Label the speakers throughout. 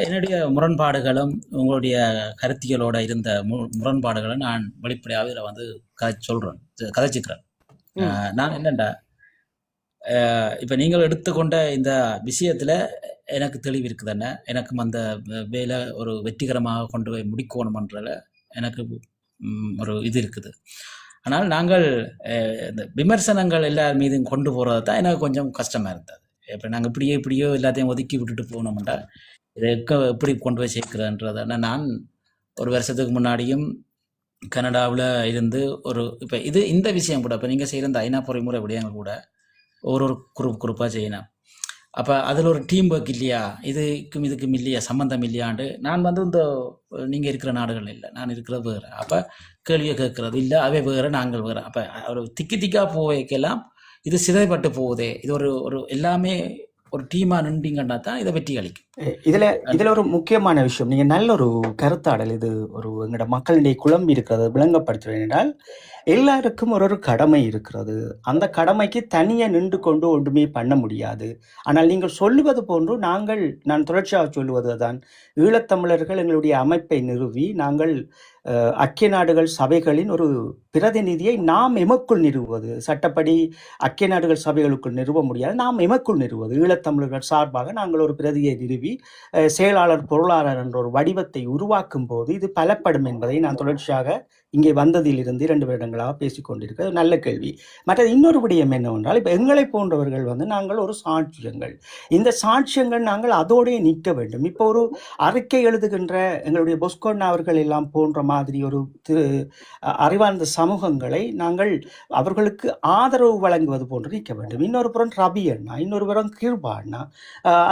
Speaker 1: என்னுடைய முரண்பாடுகளும் உங்களுடைய கருத்தியலோட இருந்த முரண்பாடுகளை நான் வெளிப்படையாகவே இதில் வந்து சொல்றேன், கதைச்சிக்கிறேன். நான் என்னண்டா, இப்போ நீங்கள் எடுத்துக்கொண்ட இந்த விஷயத்துல எனக்கு தெளிவு இருக்குதுன்னு, எனக்கும் அந்த வேலை ஒரு வெற்றிகரமாக கொண்டு போய் முடிக்கணுமன்றதுல எனக்கு ஒரு இது இருக்குது. ஆனால் நாங்கள் இந்த விமர்சனங்கள் எல்லார் மீதும் கொண்டு போகிறது தான் எனக்கு கொஞ்சம் கஷ்டமாக இருந்தது. இப்போ நாங்கள் இப்படியோ எல்லாத்தையும் ஒதுக்கி விட்டுட்டு போனோம்னா இதை எப்படி கொண்டு போய் சேர்க்கிறேன்றது. ஆனால் நான் ஒரு வருஷத்துக்கு முன்னாடியும் கனடாவில் இருந்து இப்போ இந்த விஷயம் கூட இப்போ நீங்கள் செய்கிற இந்த ஐநா பொறிமுறை விடயங்கள் கூட ஒரு குரூப்பாக செய்யணும். அப்போ அதில் ஒரு டீம் ஒர்க் இல்லையா, இதுக்கும் இல்லையா, சம்மந்தம் இல்லையாண்டு நான் வந்து இந்த நீங்கள் இருக்கிற நாடுகள் இல்லை, நான் இருக்கிறது வேறு. அப்போ கேள்வியை கேட்கறது இல்லை, அவை வேறு, நாங்கள் வேறு. அப்போ ஒரு திக்கா போவைக்கெல்லாம் இது சிதைப்பட்டு போகுதே. இது ஒரு எல்லாமே ஒரு டீமாக நின்றீங்கன்னா தான் இதை வெற்றி அளிக்கும்.
Speaker 2: இதில் ஒரு முக்கியமான விஷயம், நீங்கள் நல்ல ஒரு கருத்தாடல், இது ஒரு எங்களோட மக்களுடைய குழம்பு இருக்கிறது விளங்கப்படுத்துவேன் என்றால், எல்லாருக்கும் ஒரு கடமை இருக்கிறது. அந்த கடமைக்கு தனியாக நின்று கொண்டு ஒன்றுமே பண்ண முடியாது. ஆனால் நீங்கள் சொல்லுவது போன்று நான் தொடர்ச்சியாக சொல்லுவது தான், ஈழத்தமிழர்கள் எங்களுடைய அமைப்பை நிறுவி நாங்கள் ஐக்கிய நாடுகள் சபைகளின் ஒரு பிரதிநிதியை நாம் எமக்குள் நிறுவுவது. சட்டப்படி ஐக்கிய நாடுகள் சபைகளுக்குள் நிறுவ முடியாது, நாம் எமக்குள் நிறுவது. ஈழத்தமிழர்கள் சார்பாக நாங்கள் ஒரு பிரதியை நிறுவி செயலாளர் பொருளாளர் என்ற ஒரு வடிவத்தை உருவாக்கும் போது இது பலப்படும் என்பதை நான் தொடர்ச்சியாக இங்கே வந்ததிலிருந்து 2 வருடங்களாக பேசிக்கொண்டிருக்கிறது. நல்ல கேள்வி. மற்றது இன்னொரு விடயம் என்னவென்றால், இப்போ எங்களை போன்றவர்கள் வந்து நாங்கள் ஒரு சாட்சியங்கள், இந்த சாட்சியங்கள் நாங்கள் அதோடைய நிற்க வேண்டும். இப்போ ஒரு அறிக்கை எழுதுகின்ற எங்களுடைய பொஸ்கோன்னா அவர்கள் எல்லாம் போன்ற மாதிரி ஒரு அறிவார்ந்த சமூகங்களை நாங்கள் அவர்களுக்கு ஆதரவு வழங்குவது போன்று நிற்க வேண்டும். இன்னொரு புறம் ரபி அண்ணா, இன்னொரு புறம் கிருபா அண்ணா,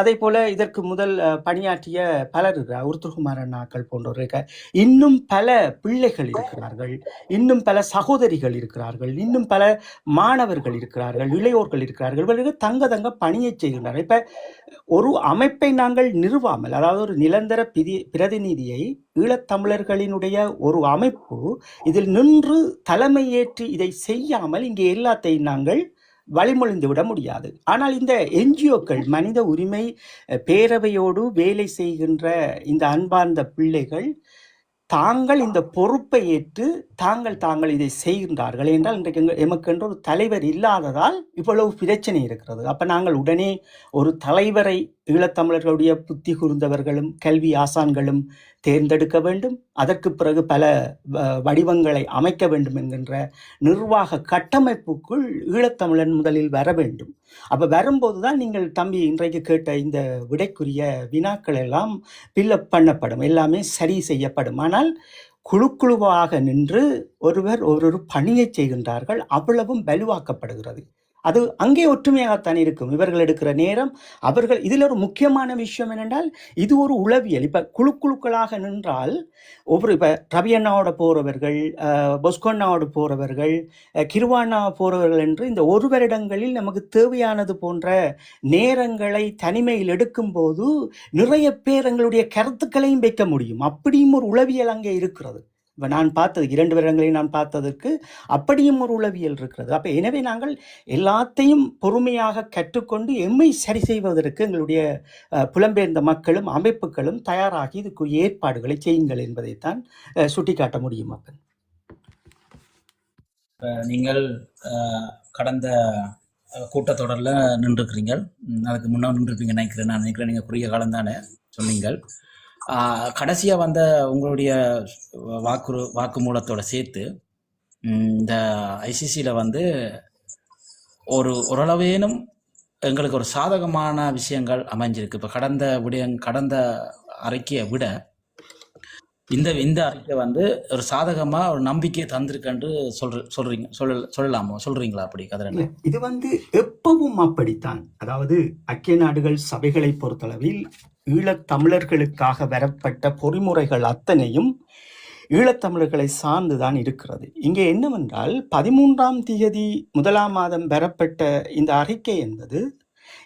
Speaker 2: அதே போல இதற்கு முதல் பணியாற்றிய பலர் உருத்துகுமார் அண்ணாக்கள் போன்றவர்கள், இன்னும் பல பிள்ளைகள் இருக்கிறார்கள், இன்னும் பல சகோதரிகள் இருக்கிறார்கள், இன்னும் பல மாணவர்கள் இருக்கிறார்கள், இளையோர்கள் இருக்கிறார்கள். இவர்கள் தங்க பணியை செய்கின்றனர். இப்ப ஒரு அமைப்பை நாங்கள் நிறுவாமல், அதாவது ஒரு நிரந்தர பிரதிநிதியை ஈழத்தமிழர்களினுடைய ஒரு அமைப்பு இதில் நின்று தலைமையேற்று இதை செய்யாமல் இங்கே எல்லாத்தையும் நாங்கள் வழிமொழிந்து விட முடியாது. ஆனால் இந்த என்ஜிஓக்கள், மனித உரிமை பேரவையோடு வேலை செய்கின்ற இந்த அன்பார்ந்த பிள்ளைகள் தாங்கள் இந்த பொறுப்பை ஏற்று தாங்கள் இதை செய்கின்றார்கள் என்றால், இன்றைக்கு எமக்கென்று ஒரு தலைவர் இல்லாததால் இவ்வளவு பிரச்சனை இருக்கிறது. அப்போ நாங்கள் உடனே ஒரு தலைவரை ஈழத்தமிழர்களுடைய புத்தி கூர்ந்தவர்களும் கல்வி ஆசான்களும் தேர்ந்தெடுக்க வேண்டும். அதற்கு பிறகு பல வடிவங்களை அமைக்க வேண்டும் என்கின்ற நிர்வாக கட்டமைப்புக்குள் ஈழத்தமிழன் முதலில் வர வேண்டும். அப்போ வரும்போது தான் நீங்கள் தம்பி இன்றைக்கு கேட்ட இந்த விடைக்குரிய வினாக்கள் எல்லாம் பில்லப் பண்ணப்படும், எல்லாமே சரி செய்யப்படும். ஆனால் குழுவாக நின்று ஒருவர் ஒரு பணியை செய்கின்றார்கள், அவ்வளவும் வலுவாக்கப்படுகிறது. அது அங்கே ஒற்றுமையாகத்தான் இருக்கும். இவர்கள் எடுக்கிற நேரம், அவர்கள் இதில் ஒரு முக்கியமான விஷயம் என்னென்றால், இது ஒரு உளவியல். இப்போ குழுக்களாக நின்றால் இப்போ ரவி அண்ணாவோட போகிறவர்கள், பொஸ்கோண்ணாவோட போகிறவர்கள், கிருவாண்ணா போகிறவர்கள் என்று இந்த ஒரு வருடங்களில் நமக்கு தேவையானது போன்ற நேரங்களை தனிமையில் எடுக்கும்போது நிறைய பேர் எங்களுடைய கருத்துக்களையும் வைக்க முடியும். அப்படியும் ஒரு உளவியல் அங்கே இருக்கிறது. இப்போ நான் பார்த்தது 2 வருடங்களையும் நான் பார்த்ததற்கு அப்படியும் ஒரு உளவியல் இருக்கிறது. அப்போ எனவே நாங்கள் எல்லாத்தையும் பொறுமையாக கற்றுக்கொண்டு எம்மை சரி செய்வதற்கு எங்களுடைய புலம்பெயர்ந்த மக்களும் அமைப்புகளும் தயாராகி இதுக்குரிய ஏற்பாடுகளை செய்யுங்கள் என்பதைத்தான் சுட்டிக்காட்ட முடியும். அப்போ
Speaker 1: நீங்கள் கடந்த கூட்டத்தொடரில் நின்றுக்கிறீங்க, அதுக்கு முன்னாடி நின்றுருப்பீங்க நினைக்கிறேன். நான் நினைக்கிறேன் நீங்கள் குறுகிய காலம் தானே சொன்னீங்கள். கடைசியாக வந்த உங்களுடைய வாக்குமூலத்தோட சேர்த்து இந்த ஐசிசியில் வந்து ஓரளவேனும் எங்களுக்கு ஒரு சாதகமான விஷயங்கள் அமைஞ்சிருக்கு. இப்போ கடந்த அறிக்கையை விட இந்த அறிக்கை வந்து ஒரு சாதகமா ஒரு நம்பிக்கையை தந்திருக்கன்று சொல்றீங்களா? அப்படி கதிரன்,
Speaker 2: இது வந்து எப்பவும் அப்படித்தான். அதாவது ஐக்கிய நாடுகள் சபைகளை பொறுத்தளவில் ஈழத்தமிழர்களுக்காக வரப்பட்ட பொறிமுறைகள் அத்தனையும் ஈழத்தமிழர்களை சார்ந்துதான் இருக்கிறது. இங்கே என்னவென்றால் 13ஆம் தேதி 1ஆம் மாதம் பெறப்பட்ட இந்த அறிக்கை என்பது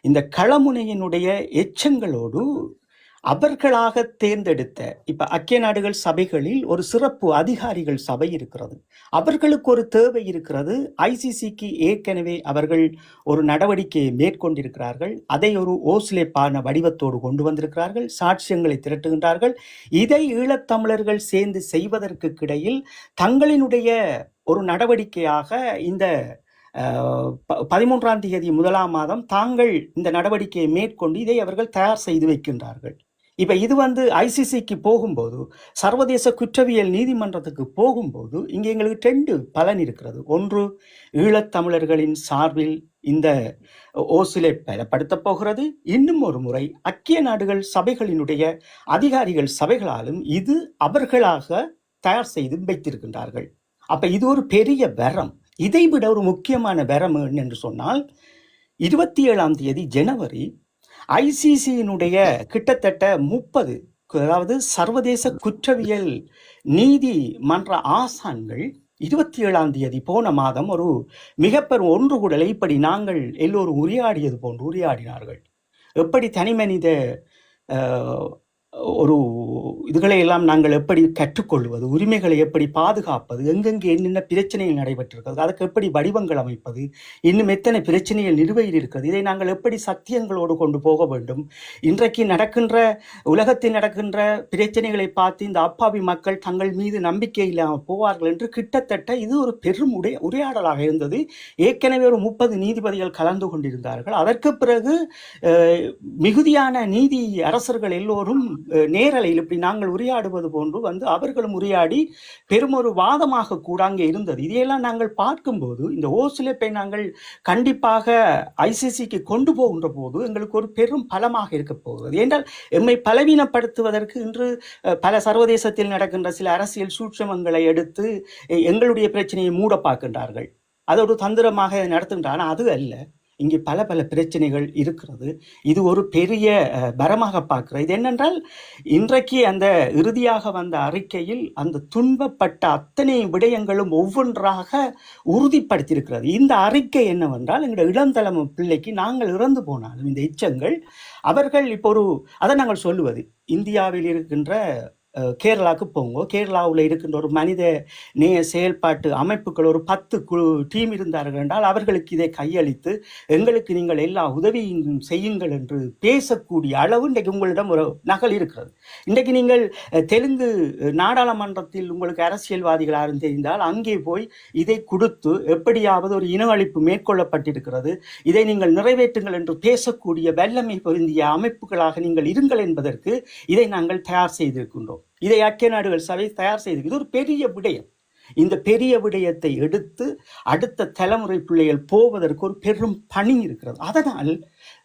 Speaker 2: இந்த களமுனையினுடைய எச்சங்களோடு அவர்களாக தேர்ந்தெடுத்த இப்ப ஐக்கிய நாடுகள் சபைகளில் ஒரு சிறப்பு அதிகாரிகள் சபை இருக்கிறது. அவர்களுக்கு ஒரு தேவை இருக்கிறது. ஐசிசிக்கு ஏற்கனவே அவர்கள் ஒரு நடவடிக்கையை மேற்கொண்டிருக்கிறார்கள். அதை ஒரு ஓசிலேப்பான வடிவத்தோடு கொண்டு வந்திருக்கிறார்கள். சாட்சியங்களை திரட்டுகின்றார்கள். இதை ஈழத்தமிழர்கள் சேர்ந்து செய்வதற்கு கிடையில் தங்களினுடைய ஒரு நடவடிக்கையாக இந்த 13ஆம் தேதி 1ஆம் மாதம் தாங்கள் இந்த நடவடிக்கையை மேற்கொண்டு இதை அவர்கள் தயார் செய்து வைக்கின்றார்கள். இப்ப இது ஐசிசிக்கு போகும்போது, சர்வதேச குற்றவியல் நீதிமன்றத்துக்கு போகும்போது இங்க எங்களுக்கு 2 பலன் இருக்கிறது. ஒன்று, ஈழத்தமிழர்களின் சார்பில் இந்த ஓசிலே பலப்படுத்த போகிறது. இன்னும் ஒரு முறை ஐக்கிய நாடுகள் சபைகளினுடைய அதிகாரிகள் சபைகளாலும் இது அவர்களாக தயார் செய்து வைத்திருக்கின்றார்கள். அப்ப இது ஒரு பெரிய வரம். இதை விட ஒரு முக்கியமான வரம் என்று சொன்னால், 27ஆம் தேதி ஜனவரி ஐசிசியினுடைய கிட்டத்தட்ட 30, அதாவது சர்வதேச குற்றவியல் நீதிமன்ற ஆசான்கள் 27ஆம் தேதி போன மாதம் ஒரு மிகப்பெரும் ஒன்றுகூடலை இப்படி நாங்கள் எல்லோரும் உரையாடியது போன்று உரையாடினார்கள். எப்படி தனிமனித ஒரு இதுகளை எல்லாம் நாங்கள் எப்படி கற்றுக்கொள்வது, உரிமைகளை எப்படி பாதுகாப்பது, எங்கெங்கே என்னென்ன பிரச்சனைகள் நடைபெற்றிருக்கிறது, அதற்கு எப்படி வடிவங்கள் அமைப்பது, இன்னும் எத்தனை பிரச்சனைகள் நிலுவையில் இருக்கிறது, இதை நாங்கள் எப்படி சத்தியங்களோடு கொண்டு போக வேண்டும், இன்றைக்கு நடக்கின்ற உலகத்தில் நடக்கின்ற பிரச்சனைகளை பார்த்து இந்த அப்பாவி மக்கள் தங்கள் மீது நம்பிக்கை இல்லாமல் போவார்கள் என்று கிட்டத்தட்ட இது ஒரு பெரும் உரையாடலாக இருந்தது. ஏற்கனவே ஒரு 30 நீதிபதிகள் கலந்து கொண்டிருந்தார்கள். அதற்கு பிறகு மிகுதியான நீதி அரசர்கள் எல்லோரும் நேரலையில் இப்படி நாங்கள் உரையாடுவது போன்று அவர்களும் உரையாடி பெரும் ஒரு வாதமாக கூட அங்கே இருந்தது. இதையெல்லாம் நாங்கள் பார்க்கும்போது இந்த ஓசிலேப்பை நாங்கள் கண்டிப்பாக ஐசிசிக்கு கொண்டு போகின்ற போது எங்களுக்கு ஒரு பெரும் பலமாக இருக்க போகிறது. ஏனென்றால் எம்மை பலவீனப்படுத்துவதற்கு இன்று பல சர்வதேசத்தில் நடக்கின்ற சில அரசியல் சூட்சமங்களை எடுத்து எங்களுடைய பிரச்சனையை மூட பார்க்கின்றார்கள். அது ஒரு தந்திரமாக நடத்துகின்றான். அது அல்ல, இங்கே பல பல பிரச்சனைகள் இருக்கிறது. இது ஒரு பெரிய பரமாக பார்க்கிறது. இது என்னென்றால், இன்றைக்கு அந்த இறுதியாக வந்த அறிக்கையில் அந்த துன்பப்பட்ட அத்தனை விடயங்களும் ஒவ்வொன்றாக உறுதிப்படுத்தியிருக்கிறது. இந்த அறிக்கை என்னவென்றால், எங்களுடைய இளந்தலைமை பிள்ளைக்கு நாங்கள் இறந்து போனாலும் இந்த எச்சங்கள் அவர்கள் இப்போ அதை நாங்கள் சொல்லுவது, இந்தியாவில் இருக்கின்ற கேரளாவுக்கு போங்க, கேரளாவில் இருக்கின்ற ஒரு மனித நேய செயல்பாட்டு அமைப்புகள் ஒரு 10 டீம் இருந்தார்கள் என்றால் அவர்களுக்கு இதை கையளித்து எங்களுக்கு நீங்கள் எல்லா உதவியும் செய்யுங்கள் என்று பேசக்கூடிய அளவு இன்றைக்கு உங்களிடம் ஒரு நகல் இருக்கிறது. இன்றைக்கு நீங்கள் தெலுங்கு நாடாளுமன்றத்தில் உங்களுக்கு அரசியல்வாதிகளாக தெரிந்தால் அங்கே போய் இதை கொடுத்து எப்படியாவது ஒரு இன அழிப்பு மேற்கொள்ளப்பட்டிருக்கிறது, இதை நீங்கள் நிறைவேற்றுங்கள் என்று பேசக்கூடிய வல்லமை பொருந்திய அமைப்புகளாக நீங்கள் இருங்கள் என்பதற்கு இதை நாங்கள் தயார் செய்திருக்கின்றோம். இதை ஐக்கிய நாடுகள் சபை தயார் செய்து, இது ஒரு பெரிய விடயம். இந்த பெரிய விடயத்தை எடுத்து அடுத்த தலைமுறை பிள்ளைகள் போவதற்கு ஒரு பெரும் பணி இருக்கிறது. அதனால்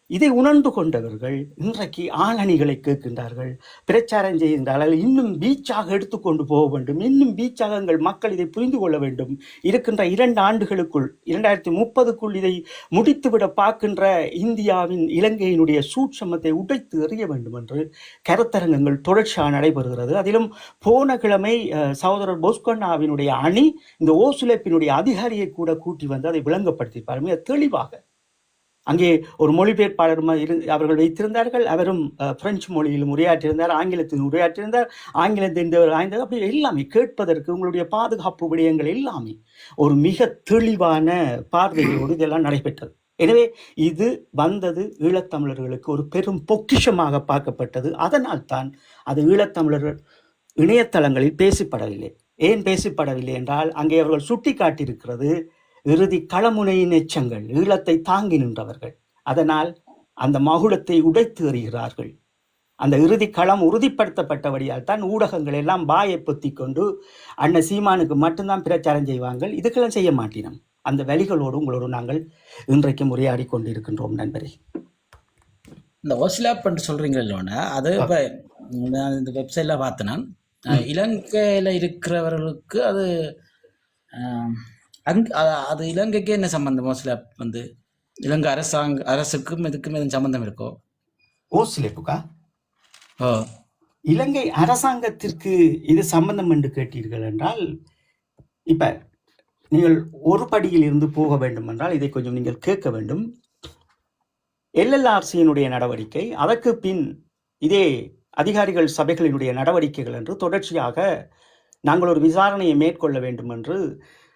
Speaker 2: இதை உணர்ந்து கொண்டவர்கள் இன்றைக்கு ஆளணிகளை கேட்கின்றார்கள், பிரச்சாரம் செய்கின்றார்கள். இன்னும் பீச்சாக எடுத்துக்கொண்டு போக வேண்டும், இன்னும் பீச்சாக எங்கள் மக்கள் இதை புரிந்து கொள்ள வேண்டும். இருக்கின்ற 2 ஆண்டுகளுக்குள் 2030க்குள் இதை முடித்துவிட பார்க்கின்ற இந்தியாவின் இலங்கையினுடைய சூட்சமத்தை உடைத்து எறிய வேண்டும் என்று கருத்தரங்கங்கள் தொடர்ச்சியாக நடைபெறுகிறது. அதிலும் போன கிழமை சகோதரர் போஸ்கோனாவினுடைய அணி இந்த ஓசுலேப்பினுடைய அதிகாரியை கூட கூட்டி வந்து அதை விளங்கப்படுத்தியிருப்பார் மிக தெளிவாக. அங்கே ஒரு மொழிபெயர்ப்பாளர் அவர்கள் வைத்திருந்தார்கள். அவரும் பிரெஞ்சு மொழியிலும் உரையாற்றியிருந்தார், ஆங்கிலத்தில் உரையாற்றியிருந்தார், ஆங்கிலத்தின் அப்படி எல்லாமே கேட்பதற்கு உங்களுடைய பாதுகாப்பு விடயங்கள் எல்லாமே ஒரு மிக தெளிவான பார்வையோடு இதெல்லாம் நடைபெற்றது. எனவே இது வந்தது ஈழத்தமிழர்களுக்கு ஒரு பெரும் பொக்கிஷமாக பார்க்கப்பட்டது. அதனால் தான் அது ஈழத்தமிழர்கள் இணையதளங்களில் பேசப்படவில்லை. ஏன் பேசப்படவில்லை என்றால், அங்கே அவர்கள் சுட்டி காட்டியிருக்கிறது இறுதி களமுனையின் எச்சங்கள், ஈழத்தை தாங்கி நின்றவர்கள். அதனால் அந்த மகுடத்தை உடைத்து எறிகிறார்கள். அந்த இறுதி களம் உறுதிப்படுத்தப்பட்டபடியால் தான் ஊடகங்கள் எல்லாம் வாயை பொத்தி கொண்டு அண்ணன் சீமானுக்கு மட்டும்தான் பிரச்சாரம் செய்வாங்க, இதுக்கெல்லாம் செய்ய மாட்டினோம். அந்த வழிகளோடு உங்களோடு நாங்கள் இன்றைக்கு உரையாடி கொண்டிருக்கின்றோம் நண்பரே.
Speaker 1: இந்த ஓசிலேப் என்று சொல்றீங்க இல்லைன்னா, அது இப்போ நான் இந்த வெப்சைட்ல பார்த்தேன்னா, இலங்கையில இருக்கிறவர்களுக்கு அது அது இலங்கைக்கு என்ன சம்பந்தம்? ஓசிலேப் இலங்கை அரசுக்கும் இதுக்கும் எதுவும் சம்பந்தம் இருக்கோ?
Speaker 2: ஓசிலேப்புக்கா? இலங்கை அரசாங்கத்திற்கு இது சம்பந்தம் என்று கேட்டீர்கள் என்றால், இப்ப நீங்கள் ஒரு படியில் இருந்து போக வேண்டும் என்றால் இதை கொஞ்சம் நீங்கள் கேட்க வேண்டும். LLRCயினுடைய நடவடிக்கை, அதற்கு பின் இதே அதிகாரிகள் சபைகளினுடைய நடவடிக்கைகள் என்று தொடர்ச்சியாக நாங்கள் ஒரு விசாரணையை மேற்கொள்ள வேண்டும் என்று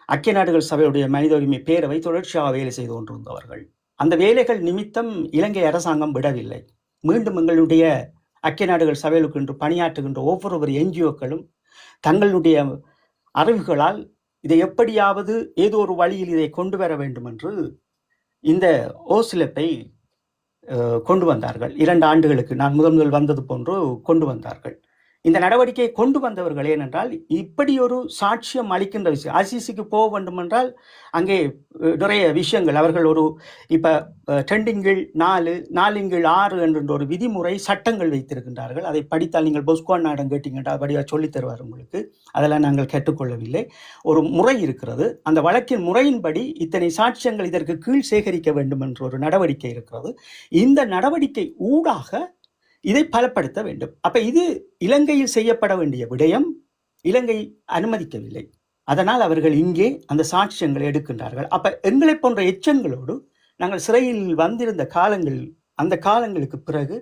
Speaker 2: ஐக்கிய நாடுகள் சபையுடைய மனித உரிமை பேரவை தொடர்ச்சியாக வேலை செய்து கொண்டிருந்தவர்கள். அந்த வேலைகள் நிமித்தம் இலங்கை அரசாங்கம் விடவில்லை. மீண்டும் எங்களுடைய ஐக்கிய நாடுகள் சபைகளுக்கு என்று பணியாற்றுகின்ற ஒவ்வொரு என்ஜிஓக்களும் தங்களுடைய அறிவுகளால் இதை எப்படியாவது ஏதோ ஒரு வழியில் இதை கொண்டு வர வேண்டும் என்று இந்த ஓசிலப்பை கொண்டு வந்தார்கள். 2 ஆண்டுகளுக்கு நான் முதல் வந்தது போன்று கொண்டு வந்தார்கள். இந்த நடவடிக்கையை கொண்டு வந்தவர்கள் ஏனென்றால் இப்படி ஒரு சாட்சியம் அளிக்கின்ற விஷயம் ஐசிசிக்கு போக வேண்டும் என்றால் அங்கே நிறைய விஷயங்கள் அவர்கள் ஒரு இப்போ 2/4 என்ற ஒரு விதிமுறை சட்டங்கள் வைத்திருக்கின்றார்கள். அதை படித்தால் நீங்கள் பொஸ்கோனாடம் கேட்டீங்கன்னா படியாக சொல்லித் தருவார் உங்களுக்கு. அதெல்லாம் நாங்கள் கேட்டுக்கொள்ளவில்லை. ஒரு முறை இருக்கிறது. அந்த வழக்கின் முறையின்படி இத்தனை சாட்சியங்கள் இதற்கு கீழ் சேகரிக்க வேண்டும் என்ற ஒரு நடவடிக்கை இருக்கிறது. இந்த நடவடிக்கை ஊடாக இதை பலப்படுத்த வேண்டும். அப்ப இது இலங்கையில் செய்யப்பட வேண்டிய விடயம் இலங்கை அனுமதிக்கவில்லை. அதனால் அவர்கள் இங்கே அந்த சாட்சியங்களை எடுக்கின்றார்கள். அப்ப எங்களை போன்ற எச்சங்களோடு நாங்கள் சிறையில் வந்திருந்த அந்த காலங்களுக்கு பிறகு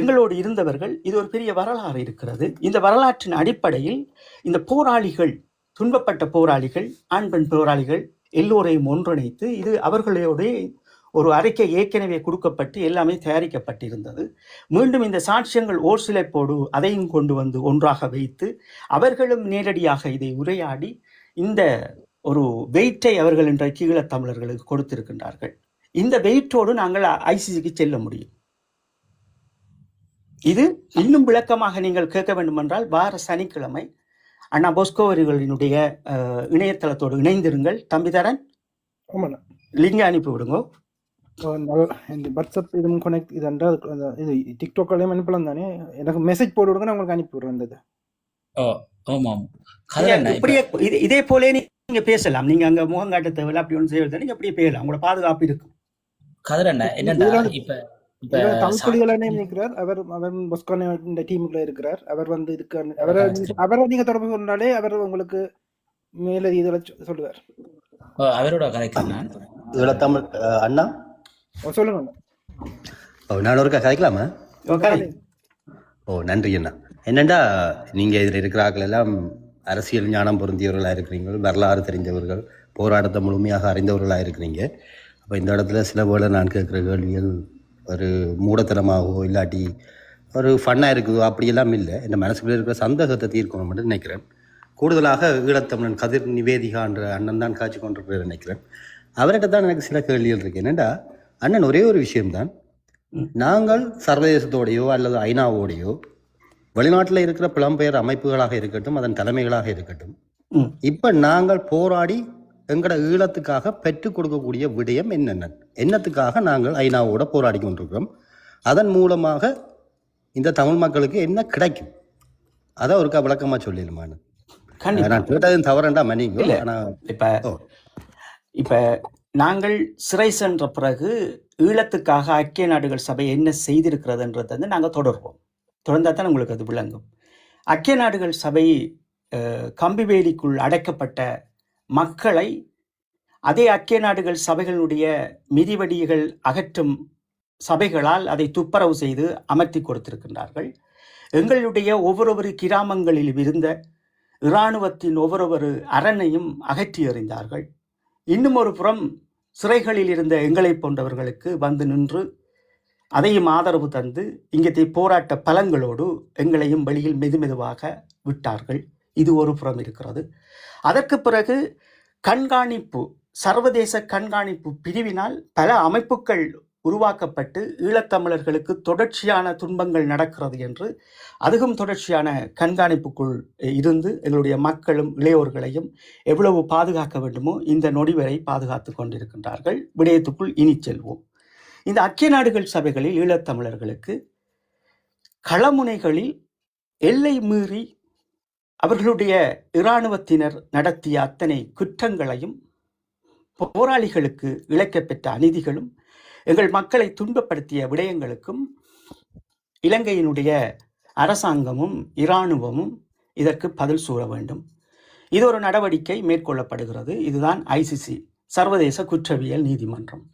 Speaker 2: எங்களோடு இருந்தவர்கள் இது ஒரு பெரிய வரலாறு இருக்கிறது. இந்த வரலாற்றின் அடிப்படையில் இந்த போராளிகள், துன்பப்பட்ட போராளிகள், ஆண் பெண் போராளிகள் எல்லோரையும் ஒன்றிணைத்து இது அவர்களுடைய ஒரு அறிக்கை ஏற்கனவே கொடுக்கப்பட்டு எல்லாமே தயாரிக்கப்பட்டிருந்தது. மீண்டும் இந்த சாட்சியங்கள் ஓர் சிலைப்போடு அதையும் கொண்டு வந்து ஒன்றாக வைத்து அவர்களும் நேரடியாக இதை உரையாடி இந்த ஒரு வெயிட்டை அவர்கள் இன்றைக்கு ஈழத் தமிழர்களுக்கு கொடுத்திருக்கின்றார்கள். இந்த வெயிட்டோடு நாங்கள் ஐசிசிக்கு செல்ல முடியும். இது இன்னும் விளக்கமாக நீங்கள் கேட்க வேண்டும் என்றால் வார சனிக்கிழமை அண்ணா பொஸ்கோ அவர்களினுடைய இணையதளத்தோடு இணைந்திருங்கள். தம்பிதரன் லிங்க அனுப்பி விடுங்க.
Speaker 3: இந்த வாட்ஸ்அப் இதுவும் கனெக்ட் இதென்றால் இது டிக்டாக்லையும் அனுப்பலாம் தானே. எனக்கு மெசேஜ் போட்டு விடுங்க, நான் உங்களுக்கு அனுப்பி விடுறேன்.
Speaker 2: இப்படியே இதே போலே நீங்க பேசலாம். நீங்க அங்க முகம் காட்ட தேவையில்லை, அப்படி ஒன்று செய்வது நீங்க அப்படியே பேசலாம். உங்களோட பாதுகாப்பு இருக்கும். அவர் பொஸ்கோன டீமுக்குள்ள இருக்கிறார். அவர் வந்து இதுக்கு அவரை நீங்க தொடர்பு கொண்டாலே அவர் உங்களுக்கு மேல இதுல சொல்லுவார்.
Speaker 1: அவரோட
Speaker 4: தமிழ் அண்ணா
Speaker 3: சொல்லுங்க.
Speaker 4: நான் ஒருக்கா கதைக்கலாமா? நன்றி அண்ணா. என்னண்டா நீங்க இதுல இருக்கிற ஆட்கள் எல்லாம் அரசியல் ஞானம் பொருந்தியவர்களாக இருக்கிறீங்க, வரலாறு தெரிஞ்சவர்கள், போராட்டத்தை முழுமையாக அறிந்தவர்களாக இருக்கிறீங்க. அப்போ இந்த இடத்துல சில வேளை நான் கேட்குற கேள்விகள் ஒரு மூடத்தனமாகவோ இல்லாட்டி ஒரு ஃபன்னாக இருக்குதோ அப்படியெல்லாம் இல்லை. என் மனசுக்குள்ள இருக்கிற சந்தேகத்தை தீர்க்கணும்னு நினைக்கிறேன். கூடுதலாக ஈழத்தமிழன் கதிர் நிவேதிகா என்ற அண்ணன் தான் காட்சி கொண்டிருக்கிறார் நினைக்கிறேன். அவர்கிட்ட தான் எனக்கு சில கேள்விகள் இருக்கு. என்னென்னா அண்ணன் ஒரே ஒரு விஷயம்தான், நாங்கள் சர்வதேசத்தோடையோ அல்லது ஐநாவோடையோ வெளிநாட்டில் இருக்கிற புலம்பெயர் அமைப்புகளாக இருக்கட்டும், அதன் தலைமைகளாக இருக்கட்டும், இப்ப நாங்கள் போராடி எங்கட ஈழத்துக்காக பெற்றுக் கொடுக்கக்கூடிய விடயம் என்னத்துக்காக நாங்கள் ஐநாவோட போராடி கொண்டிருக்கிறோம், அதன் மூலமாக இந்த தமிழ் மக்களுக்கு என்ன கிடைக்கும், அதை ஒருக்கா விளக்கமா சொல்லிடுமான்னு. நான் கேட்டதும் தவறண்டா மன்னிக்கும்.
Speaker 2: இப்ப நாங்கள் சிறை சென்ற பிறகு ஈழத்துக்காக ஐக்கிய நாடுகள் சபை என்ன செய்திருக்கிறதுன்றதை வந்து நாங்கள் தொடர்வோம். தொடர்ந்தா தான் உங்களுக்கு அது விளங்கும். ஐக்கிய நாடுகள் சபை கம்பிவேலிக்குள் அடைக்கப்பட்ட மக்களை அதே ஐக்கிய நாடுகள் சபைகளுடைய மிதிவடிகள் அகற்றும் சபைகளால் அதை துப்புரவு செய்து அமர்த்தி கொடுத்திருக்கின்றார்கள். எங்களுடைய ஒவ்வொரு கிராமங்களிலும் இருந்த இராணுவத்தின் ஒவ்வொரு அரணையும் அகற்றி எறிந்தார்கள். இன்னும் ஒரு புறம் சிறைகளில் இருந்த எங்களை போன்றவர்களுக்கு வந்து நின்று அதையும் ஆதரவு தந்து இங்கே போராட்ட பலங்களோடு எங்களையும் வெளியில் மெதுமெதுவாக விட்டார்கள். இது ஒரு புறம் இருக்கிறது. அதற்கு பிறகு கண்காணிப்பு, சர்வதேச கண்காணிப்பு பிரிவினால் பல அமைப்புகள் உருவாக்கப்பட்டு ஈழத்தமிழர்களுக்கு தொடர்ச்சியான துன்பங்கள் நடக்கிறது என்று அதுவும் தொடர்ச்சியான கண்காணிப்புக்குள் இருந்து எங்களுடைய மக்களும் இளையோர்களையும் எவ்வளவு பாதுகாக்க வேண்டுமோ இந்த நொடி வரை பாதுகாத்து கொண்டிருக்கின்றார்கள். விடயத்துக்குள் இனி செல்வோம். இந்த ஐக்கிய நாடுகள் சபைகளில் ஈழத்தமிழர்களுக்கு களமுனைகளில் எல்லை மீறி அவர்களுடைய இராணுவத்தினர் நடத்திய அத்தனை குற்றங்களையும் போராளிகளுக்கு இழைக்கப்பெற்ற அநீதிகளும் எங்கள் மக்களை துன்பப்படுத்திய விடயங்களுக்கும் இலங்கையினுடைய அரசாங்கமும் இராணுவமும் இதற்கு பதில் கூற வேண்டும். இது ஒரு நடவடிக்கை மேற்கொள்ளப்படுகிறது. இதுதான் ஐசிசி, சர்வதேச குற்றவியல் நீதிமன்றம்.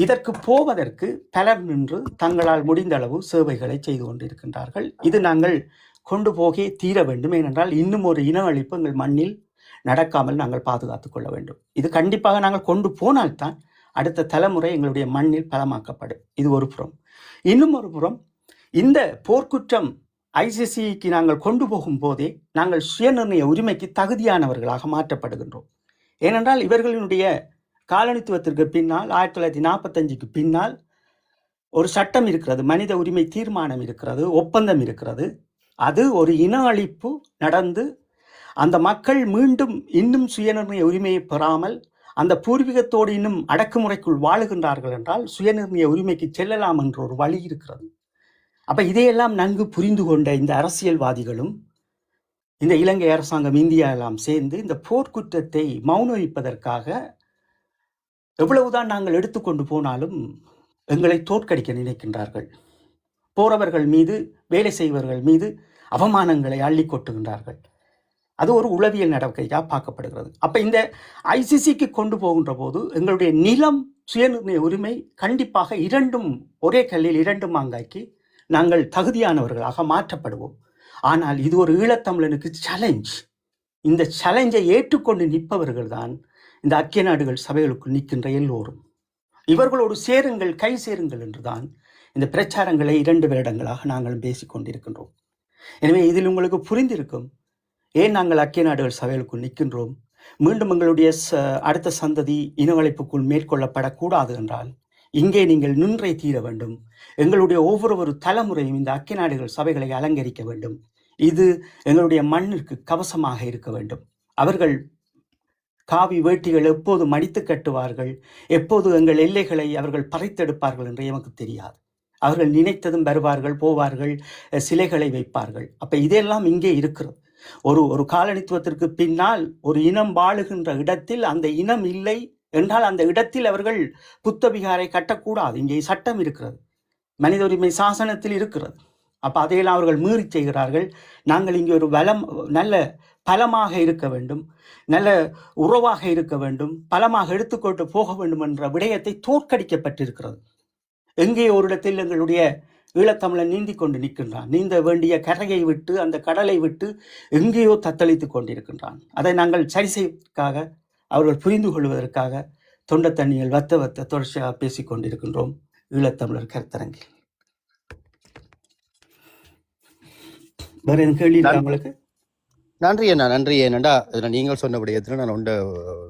Speaker 2: இதற்கு போவதற்கு பலர் நின்று தங்களால் முடிந்த அளவு சேவைகளை செய்து கொண்டிருக்கின்றார்கள். இது நாங்கள் கொண்டு போகே தீர வேண்டும். ஏனென்றால் இன்னும் ஒரு இன அழிப்பு எங்கள் மண்ணில் நடக்காமல் நாங்கள் பாதுகாத்துக் கொள்ள வேண்டும். இது கண்டிப்பாக நாங்கள் கொண்டு போனால்தான் அடுத்த தலைமுறை எங்களுடைய மண்ணில் பலமாக்கப்படும். இது ஒரு புறம். இன்னும் ஒரு புறம், இந்த போர்க்குற்றம் ஐசிசிக்கு நாங்கள் கொண்டு போகும் போதே நாங்கள் சுயநிர்ணய உரிமைக்கு தகுதியானவர்களாக மாற்றப்படுகின்றோம். ஏனென்றால் இவர்களினுடைய காலனித்துவத்திற்கு பின்னால் 1945க்கு பின்னால் ஒரு சட்டம் இருக்கிறது, மனித உரிமை தீர்மானம் இருக்கிறது, ஒப்பந்தம் இருக்கிறது. அது ஒரு இன அழிப்பு நடந்து அந்த மக்கள் மீண்டும் இன்னும் சுயநிர்ணய உரிமையை பெறாமல் அந்த பூர்வீகத்தோடு இன்னும் அடக்குமுறைக்குள் வாழுகின்றார்கள் என்றால் சுயநிர்ணய உரிமைக்கு செல்லலாம் என்ற ஒரு வழி இருக்கிறது. அப்ப இதையெல்லாம் நன்கு புரிந்து கொண்ட இந்த அரசியல்வாதிகளும் இந்த இலங்கை அரசாங்கம், இந்தியா எல்லாம் சேர்ந்து இந்த போர்க்குற்றத்தை மௌனரிப்பதற்காக எவ்வளவுதான் நாங்கள் எடுத்துக்கொண்டு போனாலும் எங்களை தோற்கடிக்க நினைக்கின்றார்கள். போறவர்கள் மீது, வேலை செய்வர்கள் மீது அவமானங்களை அள்ளி கொட்டுகின்றார்கள். அது ஒரு உளவியல் நடவடிக்கையாக பார்க்கப்படுகிறது. அப்ப இந்த ஐசிசிக்கு கொண்டு போகின்ற போது எங்களுடைய நிலம், சுயநிர்ணய உரிமை கண்டிப்பாக இரண்டும் ஒரே கல்லில் இரண்டு மாங்காய்க்கு நாங்கள் தகுதியானவர்களாக மாற்றப்படுவோம். ஆனால் இது ஒரு ஈழத்தமிழனுக்கு சேலஞ்ச். இந்த சேலஞ்சை ஏற்றுக்கொண்டு நிற்பவர்கள் தான் இந்த ஐக்கிய நாடுகள் சபைகளுக்குள் நிற்கின்ற எல்லோரும். இவர்களோடு சேருங்கள், கை சேருங்கள் என்றுதான் இந்த பிரச்சாரங்களை 2 வருடங்களாக நாங்களும் பேசிக்கொண்டிருக்கின்றோம். எனவே இதில் உங்களுக்கு புரிந்திருக்கும் ஏன் நாங்கள் ஐக்கிய நாடுகள் சபைகளுக்குள் நிற்கின்றோம். மீண்டும் எங்களுடைய அடுத்த சந்ததி இனவழிப்புக்குள் மேற்கொள்ளப்படக்கூடாது என்றால் இங்கே நீங்கள் நின்றே தீர வேண்டும். எங்களுடைய ஒவ்வொரு தலைமுறையும் இந்த ஐக்கிய நாடுகள் சபைகளை அலங்கரிக்க வேண்டும். இது எங்களுடைய மண்ணிற்கு கவசமாக இருக்க வேண்டும். அவர்கள் காவி வேட்டிகள் எப்போது மடித்து கட்டுவார்கள், எப்போது எங்கள் எல்லைகளை அவர்கள் பறைத்தெடுப்பார்கள் என்று எமக்கு தெரியாது. அவர்கள் நினைத்ததும் வருவார்கள், போவார்கள், சிலைகளை வைப்பார்கள். அப்ப இதெல்லாம் இங்கே இருக்கிறது. ஒரு காலனித்துவத்திற்கு பின்னால் ஒரு இனம் வாழுகின்ற இடத்தில் அந்த இனம் இல்லை என்றால் அந்த இடத்தில் அவர்கள் புத்தபிகாரை கட்டக்கூடாது. இங்கே சட்டம் இருக்கிறது, மனித உரிமை சாசனத்தில் இருக்கிறது. அப்ப அதையெல்லாம் அவர்கள் மீறி செய்கிறார்கள். நாங்கள் இங்கே ஒரு நல்ல பலமாக இருக்க வேண்டும், நல்ல உறவாக இருக்க வேண்டும், பலமாக எடுத்துக்கொண்டு போக வேண்டும் என்ற விடயத்தை தோற்கடிக்கப்பட்டிருக்கிறது. எங்கே ஒரு இடத்தில் எங்களுடைய ஈழத்தமிழன் நீந்தி கொண்டு நிற்கின்றான். நீந்த வேண்டிய கரையை விட்டு, அந்த கடலை விட்டு எங்கேயோ தத்தளித்து கொண்டிருக்கின்றான். அதை நாங்கள் சரி செய்வதற்காக, அவர்கள் புரிந்து கொள்வதற்காக தொண்ட தண்ணியில் வத்த தொடர்ச்சியாக பேசிக் கொண்டிருக்கின்றோம் ஈழத்தமிழர் கருத்தரங்கில். வேற எதுவும் கேள்வி உங்களுக்கு?
Speaker 4: நன்றி அண்ணா, நன்றி. ஏனண்டா நீங்கள் சொன்ன விடயத்தில் நான் ஒன்றை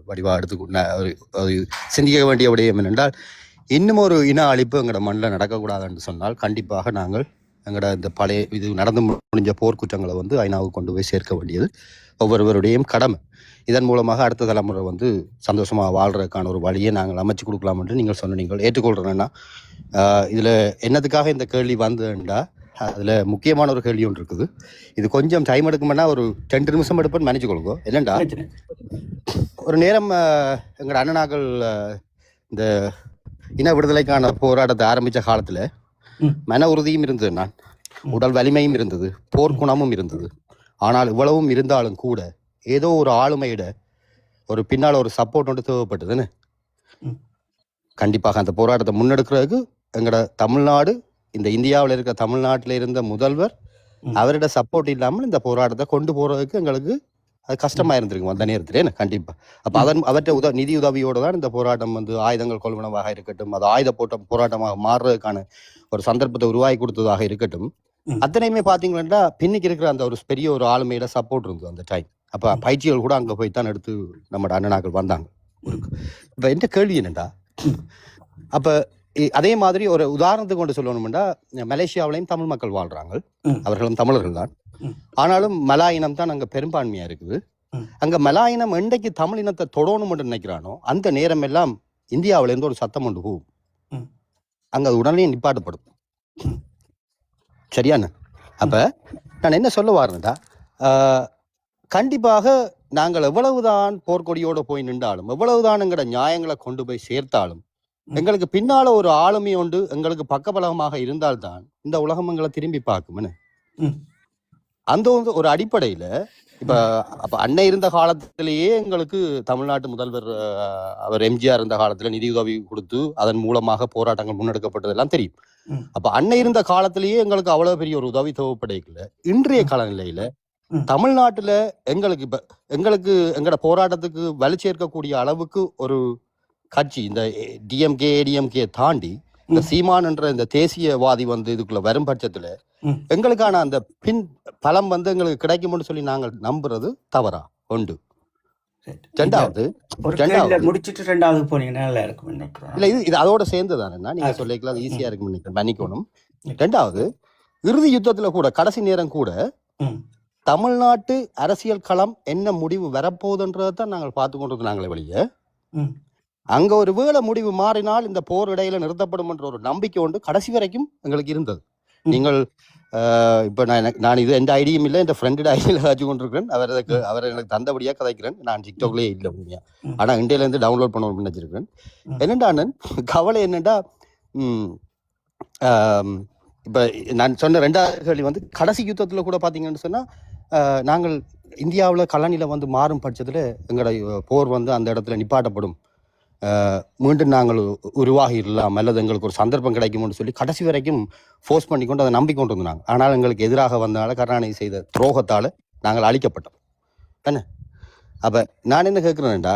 Speaker 4: வடிவாக எடுத்துக்கொண்டேன். சிந்திக்க வேண்டிய விடயம் என்னென்றால், இன்னும் ஒரு இன அழிப்பு எங்களோட மண்ணில் நடக்கக்கூடாதுன்னு சொன்னால் கண்டிப்பாக நாங்கள் எங்களோட இந்த பழைய இது நடந்து முடிஞ்ச போர்க்குற்றங்களை ஐநாவுக்கு கொண்டு போய் சேர்க்க வேண்டியது ஒவ்வொருவருடையும் கடமை. இதன் மூலமாக அடுத்த தலைமுறை சந்தோஷமாக வாழ்றதுக்கான ஒரு வழியை நாங்கள் அமைச்சு கொடுக்கலாம் என்று நீங்கள் சொன்ன நீங்கள் ஏற்றுக்கொள்கிறேன்னா, இதில் என்னதுக்காக இந்த கேள்வி வந்ததுண்டா, அதில் முக்கியமான ஒரு கேள்வி ஒன்று இருக்குது. இது கொஞ்சம் டைம் எடுக்கும்னா ஒரு 2 நிமிஷம் எடுப்பேன்னு நினைச்சுக்கொள்ளுங்க. என்னண்டா, ஒரு நேரம் எங்களோட அண்ணனாக்கள் இந்த இன விடுதலைக்கான போராட்டத்தை ஆரம்பித்த காலத்தில் மன உறுதியும் இருந்தது, நான் உடல் வலிமையும் இருந்தது, போர்க்குணமும் இருந்தது. ஆனால் இவ்வளவும் இருந்தாலும் கூட ஏதோ ஒரு ஆளுமையிட ஒரு பின்னால் ஒரு சப்போர்ட் ஒன்று தேவைப்பட்டதுன்னு. கண்டிப்பாக அந்த போராட்டத்தை முன்னெடுக்கிறதுக்கு எங்களோட தமிழ்நாடு, இந்த இந்தியாவில் இருக்க தமிழ்நாட்டில் இருந்த முதல்வர், அவரோட சப்போர்ட் இல்லாமல் இந்த போராட்டத்தை கொண்டு போறதுக்கு எங்களுக்கு அது கஷ்டமா இருந்திருக்கும் அந்த நேரத்திலே. கண்டிப்பா அப்ப அவற்றை நிதி உதவியோடு தான் இந்த போராட்டம் ஆயுதங்கள் கொள்வனவாக இருக்கட்டும், அது ஆயுத போராட்டமாக மாறுறதுக்கான ஒரு சந்தர்ப்பத்தை உருவாக்கி கொடுத்ததாக இருக்கட்டும், அத்தனையுமே பாத்தீங்கன்னா பின்னுக்கு இருக்கிற அந்த ஒரு பெரிய ஒரு ஆளுமையில சப்போர்ட் இருந்தது அந்த டைம். அப்ப பயிற்சிகள் கூட அங்க போய் தான் எடுத்து நம்ம அண்ணனாக்கள் வந்தாங்க. இப்ப எந்த கேள்வி என்னண்டா, அப்ப அதே மாதிரி ஒரு உதாரணத்துக்கு கொண்டு சொல்லணும்னா, மலேசியாவிலையும் தமிழ் மக்கள் வாழ்றாங்க, அவர்களும் தமிழர்கள் தான். ஆனாலும் மலா இனம் தான் அங்க பெரும்பான்மையா இருக்குது. அங்க மலா இனம் என்றைக்கு தமிழ் இனத்தை தொடணும் என்று நினைக்கிறானோ அந்த நேரம் எல்லாம் இந்தியாவில இருந்து ஒரு சத்தம் ஒன்று போகும், அங்க அது உடனே நிப்பாட்டப்படும். சரியான? அப்ப நான் என்ன சொல்ல வாருந்தா, கண்டிப்பாக நாங்கள் எவ்வளவுதான் போர்க்கொடியோட போய் நின்றாலும், எவ்வளவுதான் எங்களோட நியாயங்களை கொண்டு போய் சேர்த்தாலும், எங்களுக்கு பின்னால ஒரு ஆளுமை உண்டு எங்களுக்கு பக்கபலமாக இருந்தால்தான் இந்த உலகம் எங்களை திரும்பி பார்க்கும். அந்த ஒரு அடிப்படையில இப்ப அப்ப அன்னை இருந்த காலத்திலேயே எங்களுக்கு தமிழ்நாட்டு முதல்வர் அவர் எம்ஜிஆர் இருந்த காலத்துல நிதியுதவி கொடுத்து அதன் மூலமாக போராட்டங்கள் முன்னெடுக்கப்பட்டதெல்லாம் தெரியும். அப்ப அன்னை இருந்த காலத்திலேயே எங்களுக்கு அவ்வளவு பெரிய ஒரு உதவி தேவைப்படைக்கல. இன்றைய காலநிலையில தமிழ்நாட்டுல எங்களுக்கு இப்ப எங்களோட போராட்டத்துக்கு வலு சேர்க்கக்கூடிய அளவுக்கு ஒரு கட்சி இந்த டிஎம்கே ஏடிஎம்கே தாண்டி இந்த சீமான் என்ற இந்த தேசியவாதி இதுக்குள்ள வரும் பட்சத்துல எங்களுக்கான அந்த பின் பலம் எங்களுக்கு கிடைக்கும்னு சொல்லி நாங்கள் நம்புறது தவறா உண்டு. ரெண்டாவது
Speaker 2: முடிச்சிட்டு ரெண்டாவது போனீங்கன்னா நல்லா இருக்கும் நினைக்கிறேன்.
Speaker 4: இல்ல இது அதோட சேர்ந்து தானே நீங்க சொல்லிக்கலாம், ஈஸியா இருக்கும் நினைக்கிறேன், மன்னிக்கணும். ரெண்டாவது, இறுதி யுத்தத்துல கூட கடைசி நேரம் கூட தமிழ்நாட்டு அரசியல் களம் என்ன முடிவு வரப்போகுதுன்றதான் நாங்கள் பார்த்து கொண்டிருந்தோம். நாங்களே வழிய அங்க ஒரு வேளை முடிவு மாறினால் இந்த போர் இடையில நிறுத்தப்படும் என்ற ஒரு நம்பிக்கை ஒன்று கடைசி வரைக்கும் எங்களுக்கு இருந்தது. நீங்கள் இப்ப நான் இது எந்த ஐடியும் இல்லை, என் ஃப்ரெண்டோட ஐடியில வச்சு கொண்டிருக்கிறேன். அவர் எனக்கு தந்தபடியா கதைக்கிறேன். நான் டிக்டாக்லயே இல்லை உண்மையா, ஆனா இந்தியால இருந்து டவுன்லோட் பண்ணணும்னு நினைச்சிருக்கேன். என்னண்டா கவலை என்னண்டா, இப்ப நான் சொன்ன ரெண்டாவது கேள்வி கடைசி யுத்தத்துல கூட பாத்தீங்கன்னு சொன்னா நாங்கள் இந்தியாவில் கலனில மாறும் பட்சத்துல எங்களோட போர் அந்த இடத்துல நிப்பாட்டப்படும், மீண்டும் நாங்கள் உருவாகிடலாம் அல்லது எங்களுக்கு ஒரு சந்தர்ப்பம் கிடைக்கும்னு சொல்லி கடைசி வரைக்கும் ஃபோர்ஸ் பண்ணி கொண்டு அதை நம்பிக்கொண்டு இருந்தாங்க. ஆனால் எங்களுக்கு எதிராக வந்தனால கருணாநிதி செய்த துரோகத்தால நாங்கள் அழிக்கப்பட்டோம் என்ன. அப்ப நான் என்ன கேட்கிறேன்டா,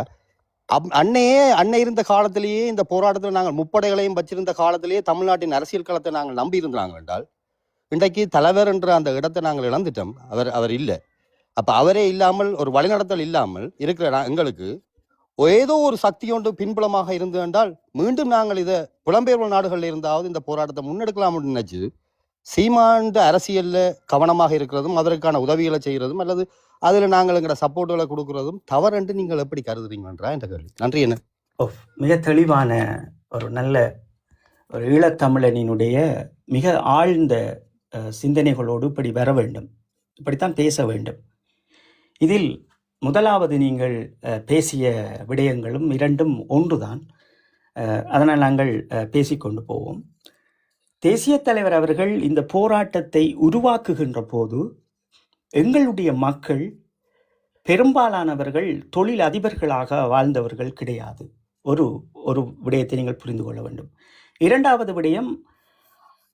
Speaker 4: அன்னை இருந்த காலத்திலேயே இந்த போராட்டத்தில் நாங்கள் முப்படைகளையும் வச்சிருந்த காலத்திலேயே தமிழ்நாட்டின் அரசியல் களத்தை நாங்கள் நம்பி இருந்தாங்க என்றால் இன்றைக்கு தலைவர் என்ற அந்த இடத்தை நாங்கள் இழந்துட்டோம். அவர் இல்லை. அப்ப அவரே இல்லாமல் ஒரு வழிநடத்தல் இல்லாமல் இருக்கிற எங்களுக்கு ஏதோ ஒரு சக்தி ஒன்று பின்புலமாக இருந்து என்றால் மீண்டும் நாங்கள் இதை புலம்பெயர்வு நாடுகளில் இருந்தாவது இந்த போராட்டத்தை முன்னெடுக்கலாம் நினைச்சு சீமாண்ட அரசியல்ல கவனமாக இருக்கிறதும் அதற்கான உதவிகளை செய்யறதும் அல்லது அதுல நாங்கள் எங்களோட சப்போர்ட்டுகளை கொடுக்கறதும் தவறு நீங்கள் எப்படி கருதுறீங்கன்றா என்ற கேள்வி. நன்றி. என்ன
Speaker 2: மிக தெளிவான ஒரு நல்ல ஒரு ஈழத்தமிழனினுடைய மிக ஆழ்ந்த சிந்தனைகளோடு இப்படி வர வேண்டும், இப்படித்தான் பேச வேண்டும். இதில் முதலாவது நீங்கள் பேசிய விடயங்களும் இரண்டும் ஒன்றுதான். அதனால் நாங்கள் பேசிக்கொண்டு போவோம். தேசிய தலைவர் அவர்கள் இந்த போராட்டத்தை உருவாக்குகின்ற போது எங்களுடைய மக்கள் பெரும்பாலானவர்கள் தொழில் அதிபர்களாக வாழ்ந்தவர்கள் கிடையாது. ஒரு விடயத்தை நீங்கள் புரிந்து கொள்ள வேண்டும். இரண்டாவது விடயம்,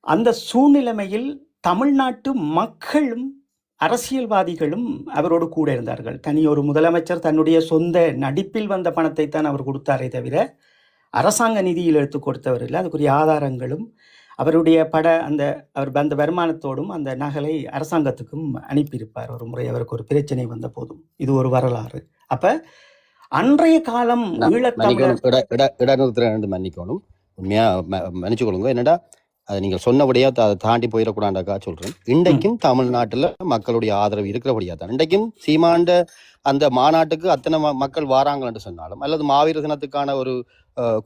Speaker 2: அந்த சூழ்நிலைமையில் தமிழ்நாட்டு மக்களும் அரசியல்வாதிகளும் அவரோடு கூட இருந்தார்கள். தனியொரு முதலமைச்சர் தன்னுடைய சொந்த நடிப்பில் வந்த பணத்தை தான் அவர் கொடுத்தாரே தவிர அரசாங்க நிதியில் எடுத்து கொடுத்தவர் இல்லை. அதுக்குரிய ஆதாரங்களும் அவருடைய அவர் அந்த வருமானத்தோடும் அந்த நகலை அரசாங்கத்துக்கும் அனுப்பியிருப்பார். ஒரு முறை அவருக்கு ஒரு பிரச்சனை வந்த போதும். இது ஒரு வரலாறு. அப்ப அன்றைய காலம்
Speaker 4: மன்னிக்கணும், உண்மையா மன்னிச்சு கொள்ளுங்க. என்னடா அது நீங்கள் சொன்னபடியா அதை தாண்டி போயிடக்கூடாண்டாக்கா சொல்றேன். இன்றைக்கும் தமிழ்நாட்டுல மக்களுடைய ஆதரவு இருக்கிறபடியா தான் இன்றைக்கும் சீமாண்ட அந்த மாநாட்டுக்கு அத்தனை மக்கள் வாராங்கன்னு சொன்னாலும் அல்லது மாவீர தினத்துக்கான ஒரு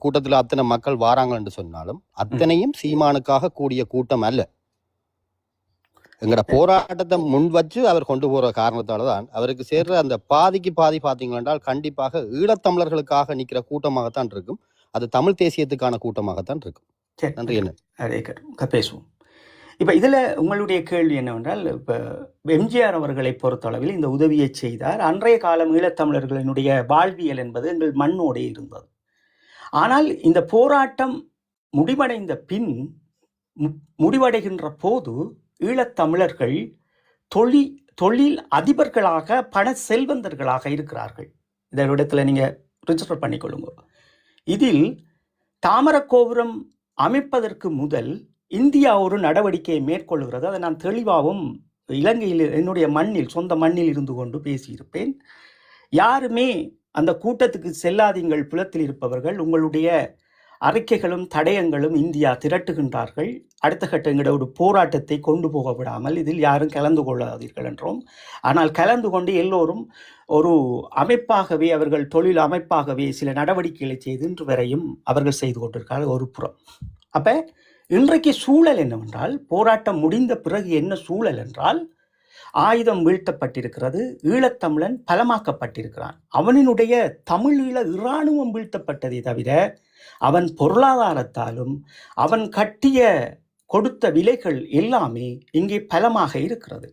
Speaker 4: கூட்டத்துல அத்தனை மக்கள் வாராங்கன்னு சொன்னாலும் அத்தனையும் சீமானுக்காக கூடிய கூட்டம் அல்ல. எங்கட போராட்டத்தை முன் வச்சு அவர் கொண்டு போற காரணத்தாலதான் அவருக்கு சேர்ற அந்த பாதிக்கு பாதி பாத்தீங்கன்னா கண்டிப்பாக ஈழத்தமிழர்களுக்காக நிக்கிற கூட்டமாகத்தான் இருக்கும். அது தமிழ் தேசியத்துக்கான கூட்டமாகத்தான் இருக்கும். நன்றி. என்ன
Speaker 2: பேசுவோம். இப்ப இதுல உங்களுடைய கேள்வி என்னவென்றால், இப்ப எம்ஜிஆர் அவர்களை பொறுத்தளவில் இந்த உதவியை செய்தார். அன்றைய காலம் ஈழத்தமிழர்களினுடைய வாழ்வியல் என்பது எங்கள் மண்ணோடே இருந்தது. ஆனால் இந்த போராட்டம் முடிவடைகின்ற போது ஈழத்தமிழர்கள் தொழில் அதிபர்களாக பண செல்வந்தர்களாக இருக்கிறார்கள். இந்த இடத்துல நீங்க ரிஜிஸ்டர் பண்ணிக்கொள்ளுங்க. இதில் தாமரக்கோபுரம் அமைப்பதற்கு முதல் இந்தியா ஒரு நடவடிக்கையை மேற்கொள்கிறது. அதை நான் தெளிவாகவும் இலங்கையில் என்னுடைய சொந்த மண்ணில் இருந்து கொண்டு பேசியிருப்பேன். யாருமே அந்த கூட்டத்துக்கு செல்லாதீங்கள், புலத்தில் இருப்பவர்கள் உங்களுடைய அறிக்கைகளும் தடயங்களும் இந்தியா திரட்டுகின்றார்கள். அடுத்த கட்ட எங்களோட போராட்டத்தை கொண்டு போக விடாமல் இதில் யாரும் கலந்து கொள்ளாதீர்கள் என்றோம். ஆனால் கலந்து கொண்டு எல்லோரும் ஒரு அமைப்பாகவே, அவர்கள் தொழில் அமைப்பாகவே சில நடவடிக்கைகளை செய்து இன்று வரையும் அவர்கள் செய்து கொண்டிருக்கிறார்கள் ஒரு புறம். அப்ப இன்றைக்கு சூழல் என்னவென்றால், போராட்டம் முடிந்த பிறகு என்ன சூழல் என்றால், ஆயுதம் வீழ்த்தப்பட்டிருக்கிறது, ஈழத்தமிழன் பலமாக்கப்பட்டிருக்கிறான். அவனினுடைய தமிழீழ இராணுவம் வீழ்த்தப்பட்டதை தவிர அவன் பொருளாதாரத்தாலும் அவன் கொடுத்த விலைகள் எல்லாமே இங்கே பலமாக இருக்கிறது.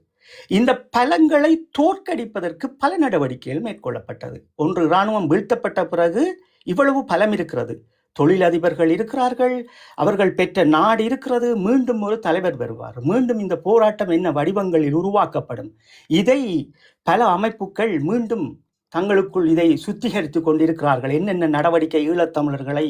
Speaker 2: இந்த பலங்களை தோற்கடிப்பதற்கு பல நடவடிக்கைகள் மேற்கொள்ளப்பட்டது. ஒன்று, இராணுவம் வீழ்த்தப்பட்ட பிறகு இவ்வளவு பலம் இருக்கிறது, தொழிலதிபர்கள் இருக்கிறார்கள், அவர்கள் பெற்ற நாடு இருக்கிறது, மீண்டும் ஒரு தலைவர் வருவார், மீண்டும் இந்த போராட்டம் என்ன வடிவங்களில் உருவாக்கப்படும். இதை பல அமைப்புகள் மீண்டும் தங்களுக்குள் இதை சுத்திகரித்து கொண்டிருக்கிறார்கள். என்னென்ன நடவடிக்கை ஈழத்தமிழர்களை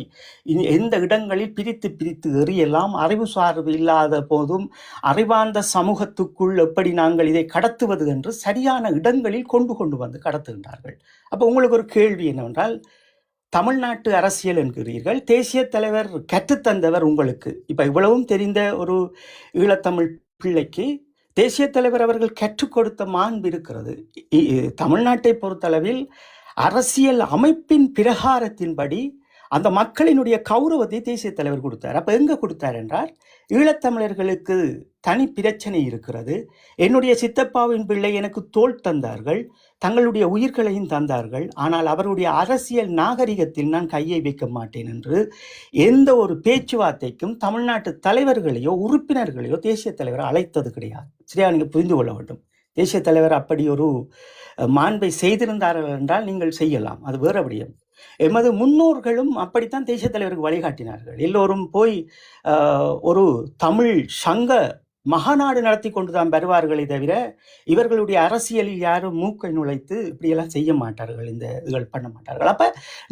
Speaker 2: எந்த இடங்களில் பிரித்து பிரித்து எறியலாம், அறிவு சார்பு இல்லாத போதும் அறிவார்ந்த சமூகத்துக்குள் எப்படி நாங்கள் இதை கடத்துவது என்று சரியான இடங்களில் கொண்டு வந்து கடத்துகின்றார்கள். அப்போ உங்களுக்கு ஒரு கேள்வி என்னவென்றால், தமிழ்நாட்டு அரசியல் என்கிறீர்கள், தேசிய தலைவர் கற்றுத்தந்தவர் உங்களுக்கு. இப்ப இவ்வளவும் தெரிந்த ஒரு ஈழத்தமிழ் பிள்ளைக்கு தேசிய தலைவர் அவர்கள் கற்றுக் கொடுத்த மாண்பு இருக்கிறது. தமிழ்நாட்டை பொறுத்தளவில் அரசியல் அமைப்பின் பிரகாரத்தின்படி அந்த மக்களினுடைய கௌரவத்தை தேசிய தலைவர் கொடுத்தார். அப்ப எங்க கொடுத்தார் என்றால், ஈழத்தமிழர்களுக்கு தனி பிரச்சனை இருக்கிறது, என்னுடைய சித்தப்பாவின் பிள்ளை எனக்கு தோள் தந்தார்கள், தங்களுடைய உயிர்களையும் தந்தார்கள், ஆனால் அவருடைய அரசியல் நாகரிகத்தில் நான் கையை வைக்க மாட்டேன் என்று எந்த ஒரு பேச்சுவார்த்தைக்கும் தமிழ்நாட்டு தலைவர்களையோ உறுப்பினர்களையோ தேசிய தலைவர் அழைத்தது கிடையாது. சரியா, நீங்க புரிந்து கொள்ள வேண்டும். தேசிய தலைவர் அப்படி ஒரு மாண்பை செய்திருந்தார்கள் என்றால் நீங்கள் செய்யலாம், அது வேற விடயம். எமது முன்னோர்களும் அப்படித்தான் தேசிய தலைவருக்கு வழிகாட்டினார்கள். எல்லோரும் போய் ஒரு தமிழ் சங்க மகாநாடு நடத்தி கொண்டுதான் வருவார்களே தவிர இவர்களுடைய அரசியலில் யாரும் மூக்கை நுழைத்து இப்படியெல்லாம் செய்ய மாட்டார்கள், இந்த இதுகள் பண்ண மாட்டார்கள். அப்ப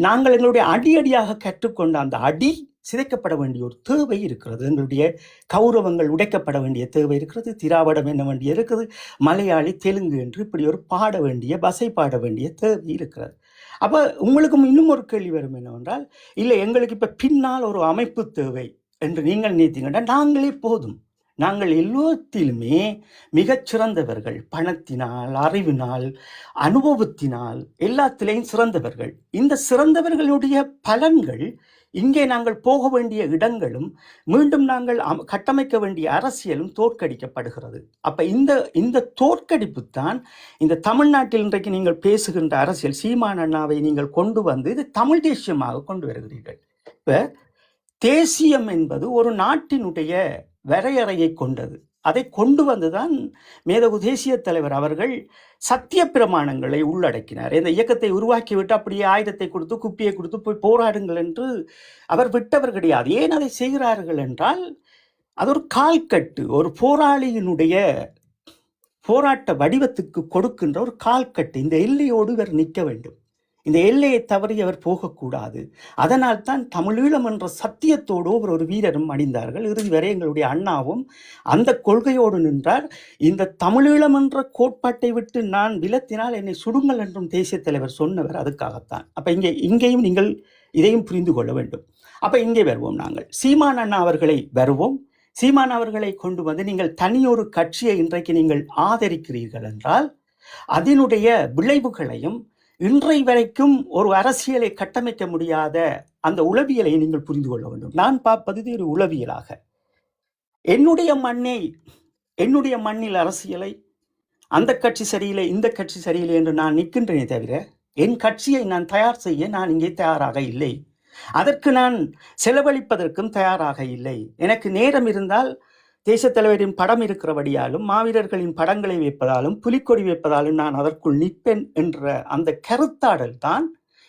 Speaker 2: நாங்கள் எங்களுடைய அடியடியாக கற்றுக்கொண்ட அந்த அடி சிதைக்கப்பட வேண்டிய ஒரு தேவை இருக்கிறது, எங்களுடைய கௌரவங்கள் உடைக்கப்பட வேண்டிய தேவை இருக்கிறது, திராவிடம் என்ன வேண்டிய இருக்குது, மலையாளி தெலுங்கு என்று இப்படி ஒரு பாட வேண்டிய பசை பாட வேண்டிய தேவை இருக்கிறது. அப்ப உங்களுக்கும் இன்னும் ஒரு கேள்வி வரும் என்னவென்றால், இல்லை எங்களுக்கு இப்ப பின்னால் ஒரு அமைப்பு தேவை என்று நீங்கள் நினைத்தீங்கன்னா நாங்களே போதும், நாங்கள் எல்லாத்திலுமே மிகச்சிறந்தவர்கள், பணத்தினால், அறிவினால், அனுபவத்தினால் எல்லாத்திலையும் சிறந்தவர்கள். இந்த சிறந்தவர்களுடைய பலன்கள் இங்கே நாங்கள் போக வேண்டிய இடங்களும் மீண்டும் நாங்கள் கட்டமைக்க வேண்டிய அரசியலும் தோற்கடிக்கப்படுகிறது. அப்ப இந்த தோற்கடிப்பு தான் இந்த தமிழ்நாட்டில் இன்றைக்கு நீங்கள் பேசுகின்ற அரசியல். சீமான் அண்ணாவை நீங்கள் கொண்டு வந்து இது தமிழ் தேசியமாக கொண்டு வருகிறீர்கள். இப்ப தேசியம் என்பது ஒரு நாட்டினுடைய வரையறையை கொண்டது, அதை கொண்டு வந்துதான் மேதகு தேசிய தலைவர் அவர்கள் சத்திய பிரமாணங்களை உள்ளடக்கினார். இந்த இயக்கத்தை உருவாக்கிவிட்டு அப்படியே ஆயுதத்தை கொடுத்து குப்பியை கொடுத்து போய் போராடுங்கள் என்று அவர் விட்டவர் கிடையாது. ஏன் அதை செய்கிறார்கள் என்றால், அது ஒரு கால்கட்டு, ஒரு போராளியினுடைய போராட்ட வடிவத்துக்கு கொடுக்கின்ற ஒரு கால்கட்டு. இந்த எல்லையோடு இவர் நிற்க வேண்டும், இந்த எல்லையை தவறி அவர் போகக்கூடாது. அதனால் தான் தமிழீழம் என்ற சத்தியத்தோடு ஒரு வீரரும் அணிந்தார்கள். இறுதி வரை எங்களுடைய அண்ணாவும் அந்த கொள்கையோடு நின்றார். இந்த தமிழீழம் என்ற கோட்பாட்டை விட்டு நான் விலத்தினால் என்னை சுடுங்கள் என்றும் தேசிய தலைவர் சொன்னவர் அதுக்காகத்தான். அப்ப இங்கேயும் நீங்கள் இதையும் புரிந்து கொள்ள வேண்டும். அப்ப இங்கே வருவோம், நாங்கள் சீமான் அண்ணா அவர்களை வருவோம். சீமான் அவர்களை கொண்டு வந்து நீங்கள் தனியொரு கட்சியை இன்றைக்கு நீங்கள் ஆதரிக்கிறீர்கள் என்றால் அதனுடைய விளைவுகளையும் இன்றை வரைக்கும் ஒரு அரசியலை கட்டமைக்க முடியாத அந்த உளவியலை நீங்கள் புரிந்து கொள்ள வேண்டும். நான் பார்ப்பது ஒரு உளவியலாக. என்னுடைய மண்ணில் அரசியலை அந்த கட்சி சரியில்லை இந்த கட்சி சரியில்லை என்று நான் நிற்கின்றேனே தவிர என் கட்சியை நான் தயார் செய்ய நான் இங்கே தயாராக இல்லை, அதற்கு நான் செலவழிப்பதற்கும் தயாராக இல்லை. எனக்கு நேரம் இருந்தால் தேசிய தலைவரின் படம் இருக்கிறபடியாலும் மாவீரர்களின் படங்களை வைப்பதாலும் புலிக்கொடி வைப்பதாலும் நான் அதற்குள் நிற்பேன் என்ற அந்த கருத்தாடல் தான்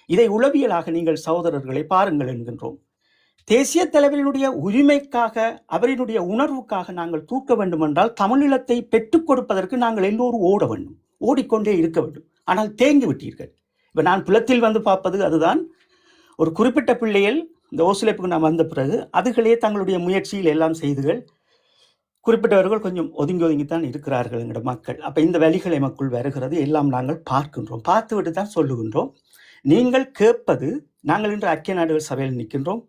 Speaker 2: இதை உளவியலாக நீங்கள் சகோதரர்களை பாருங்கள் என்கின்றோம். தேசிய தலைவரினுடைய உரிமைக்காக, அவரினுடைய உணர்வுக்காக நாங்கள் தூக்க வேண்டும் என்றால் தமிழீழத்தை பெற்றுக் கொடுப்பதற்கு நாங்கள் எல்லோரும் ஓட வேண்டும், ஓடிக்கொண்டே இருக்க வேண்டும். ஆனால் தேங்கி விட்டீர்கள். இப்ப நான் புலத்தில் வந்து பார்ப்பது அதுதான். ஒரு குறிப்பிட்ட பிள்ளைகள் இந்த ஓசிலைப்புக்கு நான் வந்த பிறகு அதுகளே தங்களுடைய முயற்சியில் எல்லாம் செய்துகள், குறிப்பிட்டவர்கள் கொஞ்சம் ஒதுங்கித்தான் இருக்கிறார்கள் என்கிற மக்கள். அப்ப இந்த வழிகள் எமக்குள் வருகிறது, எல்லாம் நாங்கள் பார்க்கின்றோம், பார்த்துவிட்டு தான் சொல்லுகின்றோம். நீங்கள் கேட்பது, நாங்கள் இன்று ஐக்கிய நாடுகள் சபையில் நிற்கின்றோம்,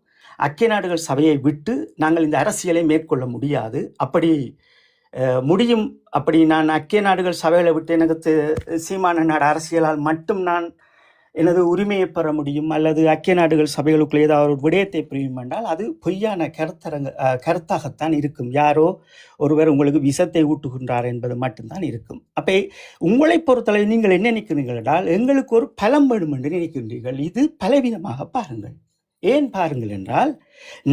Speaker 2: ஐக்கிய நாடுகள் சபையை விட்டு நாங்கள் இந்த அரசியலை மேற்கொள்ள முடியாது. அப்படி நான் ஐக்கிய நாடுகள் சபையில விட்டு எனக்கு சீமான நாடு அரசியலால் மட்டும் நான் எனது உரிமையை பெற முடியும் அல்லது ஐக்கிய நாடுகள் சபைகளுக்குள் ஏதாவது ஒரு விடயத்தை புரியும் என்றால் அது பொய்யான கருத்தாகத்தான் இருக்கும். யாரோ ஒருவர் உங்களுக்கு விஷத்தை ஊட்டுகின்றார் என்பது மட்டும்தான் இருக்கும். அப்போ உங்களை பொறுத்தளவு நீங்கள் என்ன நினைக்கிறீர்கள் என்றால், எங்களுக்கு ஒரு பலம் வேணும் என்று நினைக்கின்றீர்கள். இது பலவீனமாக பாருங்கள். ஏன் பாருங்கள் என்றால்,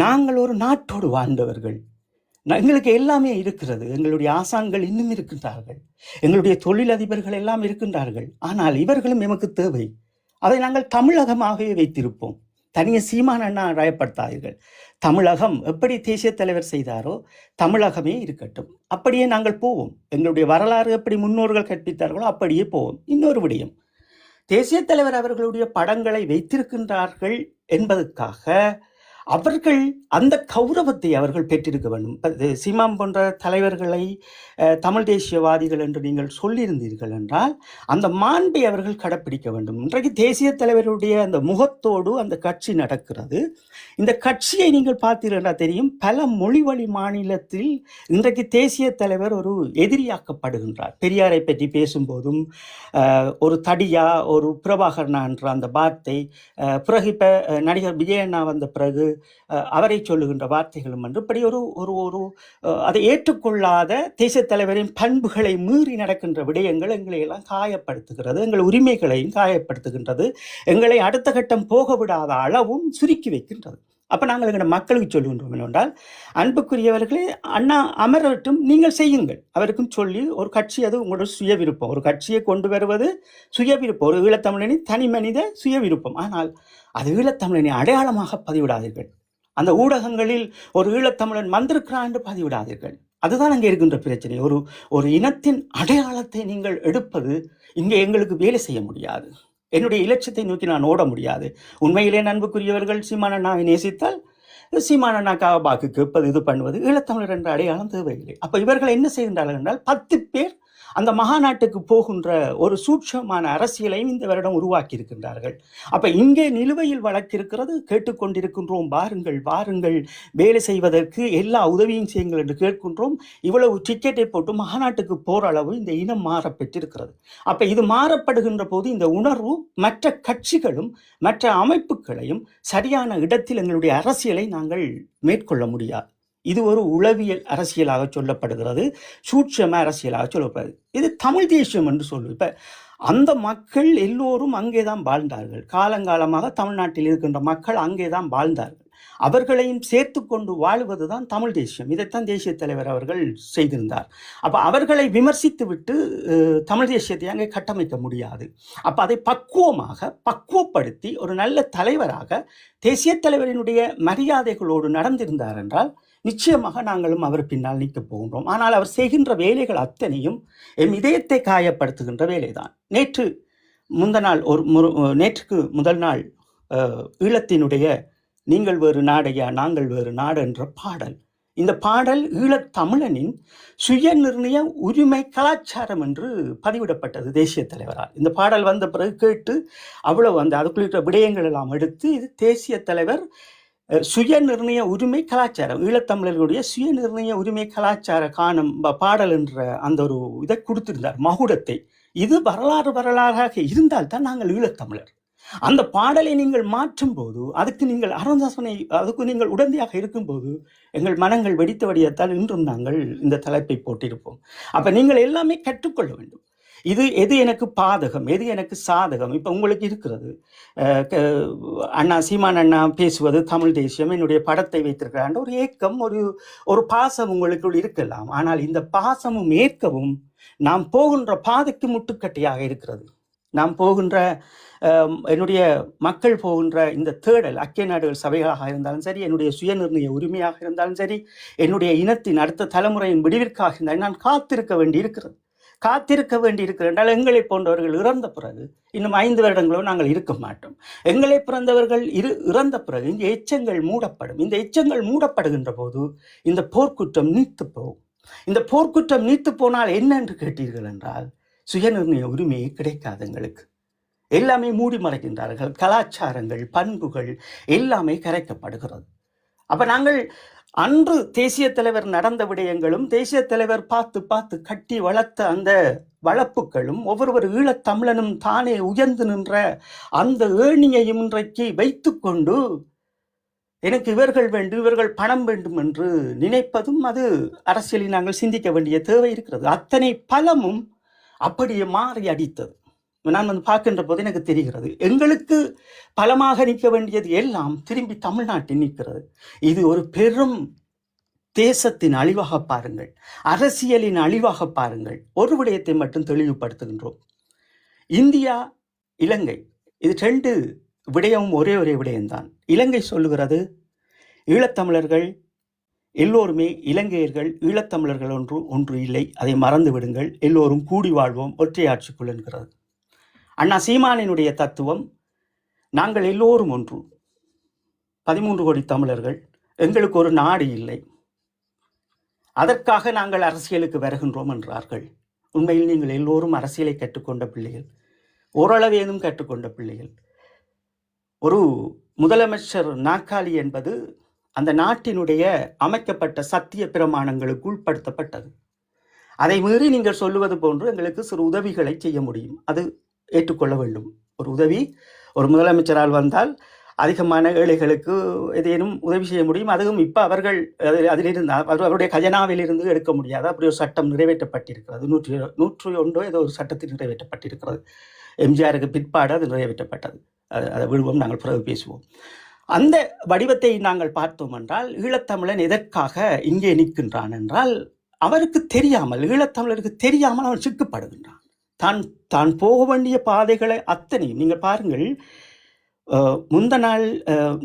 Speaker 2: நாங்கள் ஒரு நாட்டோடு வாழ்ந்தவர்கள், எங்களுக்கு எல்லாமே இருக்கிறது. எங்களுடைய ஆசான்கள் இன்னும் இருக்கின்றார்கள், எங்களுடைய தொழிலதிபர்கள் எல்லாம் இருக்கின்றார்கள். ஆனால் இவர்களும் எமக்கு தேவை. அதை நாங்கள் தமிழகமாகவே வைத்திருப்போம். தனிய சீமான் அண்ணா ராயப்படுத்தாதீர்கள். தமிழகம் எப்படி தேசிய தலைவர் செய்தாரோ தமிழகமே இருக்கட்டும். அப்படியே நாங்கள் போவோம். எங்களுடைய வரலாறு எப்படி முன்னோர்கள் கற்பித்தார்களோ அப்படியே போவோம். இன்னொரு விடயம், தேசிய தலைவர் அவர்களுடைய படங்களை வைத்திருக்கின்றார்கள் என்பதற்காக அவர்கள் அந்த கௌரவத்தை அவர்கள் பெற்றிருக்க வேண்டும். சீமான் போன்ற தலைவர்களை தமிழ் தேசியவாதிகள் என்று நீங்கள் சொல்லியிருந்தீர்கள் என்றால் அந்த மாண்பை அவர்கள் கடைப்பிடிக்க வேண்டும். இன்றைக்கு தேசிய தலைவருடைய அந்த முகத்தோடு அந்த கட்சி நடக்கிறது. இந்த கட்சியை நீங்கள் பார்த்தீர்கள் தெரியும், பல மொழிவழி மாநிலத்தில் இன்றைக்கு தேசிய தலைவர் ஒரு எதிரியாக்கப்படுகின்றார். பெரியாரை பற்றி பேசும்போதும் ஒரு தடியா, ஒரு பிரபாகரனா என்ற அந்த வார்த்தை, பிறகு இப்ப நடிகர் விஜயண்ணா வந்த பிறகு அவரை சொல்லுகின்ற வார்த்தைகளும் என்று இப்படி ஒரு ஒரு ஒரு அதை ஏற்றுக்கொள்ளாத தேசிய தலைவரின் பண்புகளை மீறி நடக்கின்ற விடயங்கள் எங்களை எல்லாம் காயப்படுத்துகிறது, எங்கள் உரிமைகளையும் காயப்படுத்துகின்றது, எங்களை அடுத்த கட்டம் போக விடாத அளவும் சுருக்கி வைக்கின்றது. அப்ப நாங்கள் எங்கள் மக்களுக்கு சொல்லுகின்றோம் என்னவென்றால், அன்புக்குரியவர்களே, அண்ணா அமரட்டும், நீங்கள் செய்யுங்கள். அவருக்கும் சொல்லி ஒரு கட்சி, அது உங்களோட சுய விருப்பம். ஒரு கட்சியை கொண்டு வருவது சுய விருப்பம், ஒரு ஈழத்தமிழனின் தனி மனித சுய விருப்பம். ஆனால் அது ஈழத்தமிழனை அடையாளமாக பதிவிடாதீர்கள். அந்த ஊடகங்களில் ஒரு ஈழத்தமிழன் வந்திருக்கிறான் என்று பதிவிடாதீர்கள். அதுதான் அங்கே இருக்கின்ற பிரச்சனை. ஒரு இனத்தின் அடையாளத்தை நீங்கள் எடுப்பது இங்கே எங்களுக்கு வேலை செய்ய முடியாது. என்னுடைய இலட்சியத்தை நோக்கி நான் ஓட முடியாது. உண்மையிலே அன்புக்குரியவர்கள் சீமான் அண்ணாவை நேசித்தால் சீமான் அண்ணாக்காக வாக்கு கேட்பது, இது பண்ணுவது, ஈழத்தமிழர் என்ற அடையாளம் தேவையில்லை. அப்ப இவர்கள் என்ன செய்கின்றார்கள் என்றால், 10 பேர் அந்த மகாநாட்டுக்கு போகின்ற ஒரு சூட்சமான அரசியலையும் இந்த வருடம் உருவாக்கி இருக்கின்றார்கள். அப்ப இங்கே நிலுவையில் வழக்கிருக்கிறது. கேட்டுக்கொண்டிருக்கின்றோம், வாருங்கள் வாருங்கள், வேலை செய்வதற்கு எல்லா உதவியும் செய்யுங்கள் என்று கேட்கின்றோம். இவ்வளவு டிக்கெட்டை போட்டு மகாநாட்டுக்கு போற அளவு இந்த இனம் மாற பெற்றிருக்கிறது. அப்ப இது மாறப்படுகின்ற போது இந்த உணர்வு மற்ற கட்சிகளும் மற்ற அமைப்புகளையும் சரியான இடத்தில் எங்களுடைய அரசியலை நாங்கள் மேற்கொள்ள முடியாது. இது ஒரு உளவியல் அரசியலாக சொல்லப்படுகிறது, சூட்சம அரசியலாக சொல்லப்படுகிறது. இது தமிழ் தேசியம் என்று சொல்லுவோம். இப்ப அந்த மக்கள் எல்லோரும் அங்கேதான் வாழ்ந்தார்கள். காலங்காலமாக தமிழ்நாட்டில் இருக்கின்ற மக்கள் அங்கேதான் வாழ்ந்தார்கள். அவர்களையும் சேர்த்து கொண்டு வாழ்வதுதான் தமிழ் தேசியம். இதைத்தான் தேசிய தலைவர் அவர்கள் செய்திருந்தார். அப்ப அவர்களை விமர்சித்து விட்டு தமிழ் தேசியத்தை அங்கே கட்டமைக்க முடியாது. அப்ப அதை பக்குவப்படுத்தி ஒரு நல்ல தலைவராக தேசிய தலைவரினுடைய மரியாதைகளோடு நடந்திருந்தார் என்றால் நிச்சயமாக நாங்களும் அவர் பின்னால் நிற்க போகின்றோம். ஆனால் அவர் செய்கின்ற வேலைகள் அத்தனையும் என் இதயத்தை காயப்படுத்துகின்ற வேலைதான். நேற்றுக்கு முதல் நாள் ஈழத்தினுடைய நீங்கள் வேறு நாடையா நாங்கள் வேறு நாடு என்ற பாடல், இந்த பாடல் ஈழத்தமிழனின் சுய நிர்ணய உரிமை கலாச்சாரம் என்று பதிவிடப்பட்டது தேசிய தலைவரால். இந்த பாடல் வந்த பிறகு கேட்டு அவ்வளவு அதுக்குள்ள விடயங்கள் எல்லாம் எடுத்து, இது தேசிய தலைவர் சுய நிர்ணய உரிமை கலாச்சாரம், ஈழத்தமிழர்களுடைய சுய நிர்ணய உரிமை கலாச்சார காணும் பாடல் என்ற அந்த ஒரு இதை கொடுத்திருந்தார், மகுடத்தை. இது வரலாறாக இருந்தால் தான் நாங்கள் ஈழத்தமிழர். அந்த பாடலை நீங்கள் மாற்றும் போது, அதுக்கு நீங்கள் உடந்தையாக இருக்கும்போது எங்கள் மனங்கள் வெடித்த வடியத்தால் இன்றும் நாங்கள் இந்த தலைப்பை போட்டிருப்போம். அப்ப நீங்கள் எல்லாமே கற்றுக்கொள்ள வேண்டும். எது எனக்கு பாதகம், எது எனக்கு சாதகம். இப்ப உங்களுக்கு இருக்கிறது, சீமான் அண்ணா பேசுவது தமிழ் தேசியம், என்னுடைய படத்தை வைத்திருக்கிறான் ஒரு ஏக்கம், ஒரு பாசம் உங்களுக்குள் இருக்கலாம். ஆனால் இந்த பாசமும் ஏற்கவும் நாம் போகின்ற பாதைக்கு முட்டுக்கட்டையாக இருக்கிறது. நாம் போகின்ற என்னுடைய மக்கள் போகின்ற இந்த தேடல், ஐக்கிய நாடுகள் சபைகளாக இருந்தாலும் சரி, என்னுடைய சுயநிர்ணய உரிமையாக இருந்தாலும் சரி, என்னுடைய இனத்தின் அடுத்த தலைமுறையின் விடிவிற்காக இருந்தாலும் நான் காத்திருக்க வேண்டி இருக்கிறது என்றால் எங்களை போன்றவர்கள் இறந்த பிறகு இன்னும் 5 வருடங்களோ நாங்கள் இருக்க மாட்டோம். எங்களை பிறந்தவர்கள் இறந்த பிறகு இந்த எச்சங்கள் மூடப்படும். இந்த எச்சங்கள் மூடப்படுகின்ற போது இந்த போர்க்குற்றம் நீத்து போகும். இந்த போர்க்குற்றம் நீத்து போனால் என்ன என்று கேட்டீர்கள் என்றால், சுயநிர்ணய உரிமையே கிடைக்காது. எங்களுக்கு எல்லாமே மூடி மறைக்கின்றார்கள். கலாச்சாரங்கள், பண்புகள் எல்லாமே கரைக்கப்படுகிறது. அப்ப நாங்கள் அன்று தேசிய தலைவர் நடந்த விடயங்களும், தேசிய தலைவர் பார்த்து கட்டி வளர்த்த அந்த வளப்புகளும், ஒவ்வொரு ஈழத்தமிழனும் தானே உயர்ந்து நின்ற அந்த ஏணியையும் இன்றைக்கு வைத்து கொண்டு எனக்கு இவர்கள் வேண்டும், இவர்கள் பணம் வேண்டும் என்று நினைப்பதும் அது அரசியலில் நாங்கள் சிந்திக்க வேண்டிய தேவை இருக்கிறது. அத்தனை பலமும் அப்படியே மாறி அடித்தது. நான் பார்க்கின்ற போது எனக்கு தெரிகிறது, எங்களுக்கு பலமாக நிற்க வேண்டியது எல்லாம் திரும்பி தமிழ்நாட்டில் நிற்கிறது. இது ஒரு பெரும் தேசத்தின் அழிவாக பாருங்கள், அரசியலின் அழிவாக பாருங்கள். ஒரு விடயத்தை மட்டும் தெளிவுபடுத்துகின்றோம். இந்தியா, இலங்கை, இது 2 விடயமும் ஒரே விடயம்தான். இலங்கை சொல்லுகிறது ஈழத்தமிழர்கள் எல்லோருமே இலங்கையர்கள், ஈழத்தமிழர்கள் ஒன்று இல்லை, அதை மறந்து விடுங்கள், எல்லோரும் கூடி வாழ்வோம், ஒற்றையாட்சிக்குள் என்கிறது. அண்ணா சீமானினுடைய தத்துவம் நாங்கள் எல்லோரும் ஒன்று, 13 கோடி தமிழர்கள், எங்களுக்கு ஒரு நாடு இல்லை, அதற்காக நாங்கள் அரசியலுக்கு வருகின்றோம் என்றார்கள். உண்மையில் நீங்கள் எல்லோரும் அரசியலை கற்றுக்கொண்ட பிள்ளைகள், ஓரளவேனும் கற்றுக்கொண்ட பிள்ளைகள். ஒரு முதலமைச்சர் நாற்காலி என்பது அந்த நாட்டினுடைய அமைக்கப்பட்ட சத்திய பிரமாணங்களுக்கு உட்படுத்தப்பட்டது. அதை மீறி நீங்கள் சொல்லுவது போன்று எங்களுக்கு சிறு உதவிகளை செய்ய முடியும், அது ஏற்றுக்கொள்ள வேண்டும். ஒரு உதவி ஒரு முதலமைச்சரால் வந்தால் அதிகமான ஏழைகளுக்கு ஏதேனும் உதவி செய்ய முடியும். அதுவும் இப்போ அவர்கள் அதிலிருந்து அவருடைய கஜனாவிலிருந்து எடுக்க முடியாது. அப்படி ஒரு சட்டம் நிறைவேற்றப்பட்டிருக்கிறது. 101 ஏதோ ஒரு சட்டத்தில் நிறைவேற்றப்பட்டிருக்கிறது. எம்ஜிஆருக்கு பிற்பாடு அது நிறைவேற்றப்பட்டது. அதை விடுவோம், நாங்கள் பிறகு பேசுவோம். அந்த வடிவத்தை நாங்கள் பார்த்தோம் என்றால், ஈழத்தமிழன் எதற்காக இங்கே நிற்கின்றான் என்றால், அவருக்கு தெரியாமல், ஈழத்தமிழருக்கு தெரியாமல் அவன் சிக்கப்படுகின்றான். தான் போக வேண்டிய பாதைகளை அத்தனையும் நீங்கள் பாருங்கள்.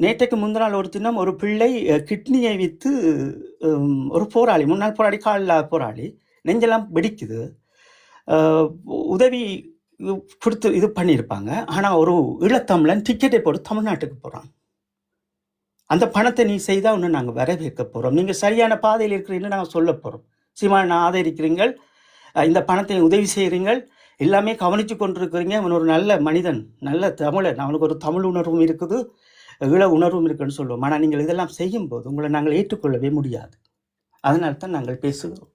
Speaker 2: நேற்றைக்கு முந்த நாள் ஒரு தினம் ஒரு பிள்ளை கிட்னியை விற்று, ஒரு போராளி, முன்னாள் போராளி, காலில் போராளி, நெஞ்செல்லாம் வெடிக்குது, உதவி கொடுத்து இது பண்ணியிருப்பாங்க. ஆனால் ஒரு ஈழத்தமிழன் டிக்கெட்டை போட்டு தமிழ்நாட்டுக்கு போகிறான். அந்த பணத்தை நீ செய்தால் ஒன்று நாங்கள் வரவேற்க போகிறோம், நீங்கள் சரியான பாதையில் இருக்கிறீங்கன்னு நாங்கள் சொல்ல போகிறோம். சீமான் ஆதரிக்கிறீங்கள், இந்த பணத்தை உதவி செய்கிறீங்கள், எல்லாமே கவனித்து கொண்டிருக்கிறீங்க, அவன் ஒரு நல்ல மனிதன், நல்ல தமிழன், அவனுக்கு ஒரு தமிழ் உணர்வும் இருக்குது, ஈழ உணர்வும் இருக்குன்னு சொல்லுவோம். ஆனால் நீங்கள் இதெல்லாம் செய்யும்போது உங்களை நாங்கள் ஏற்றுக்கொள்ளவே முடியாது. அதனால்தான் நாங்கள் பேசுகிறோம்.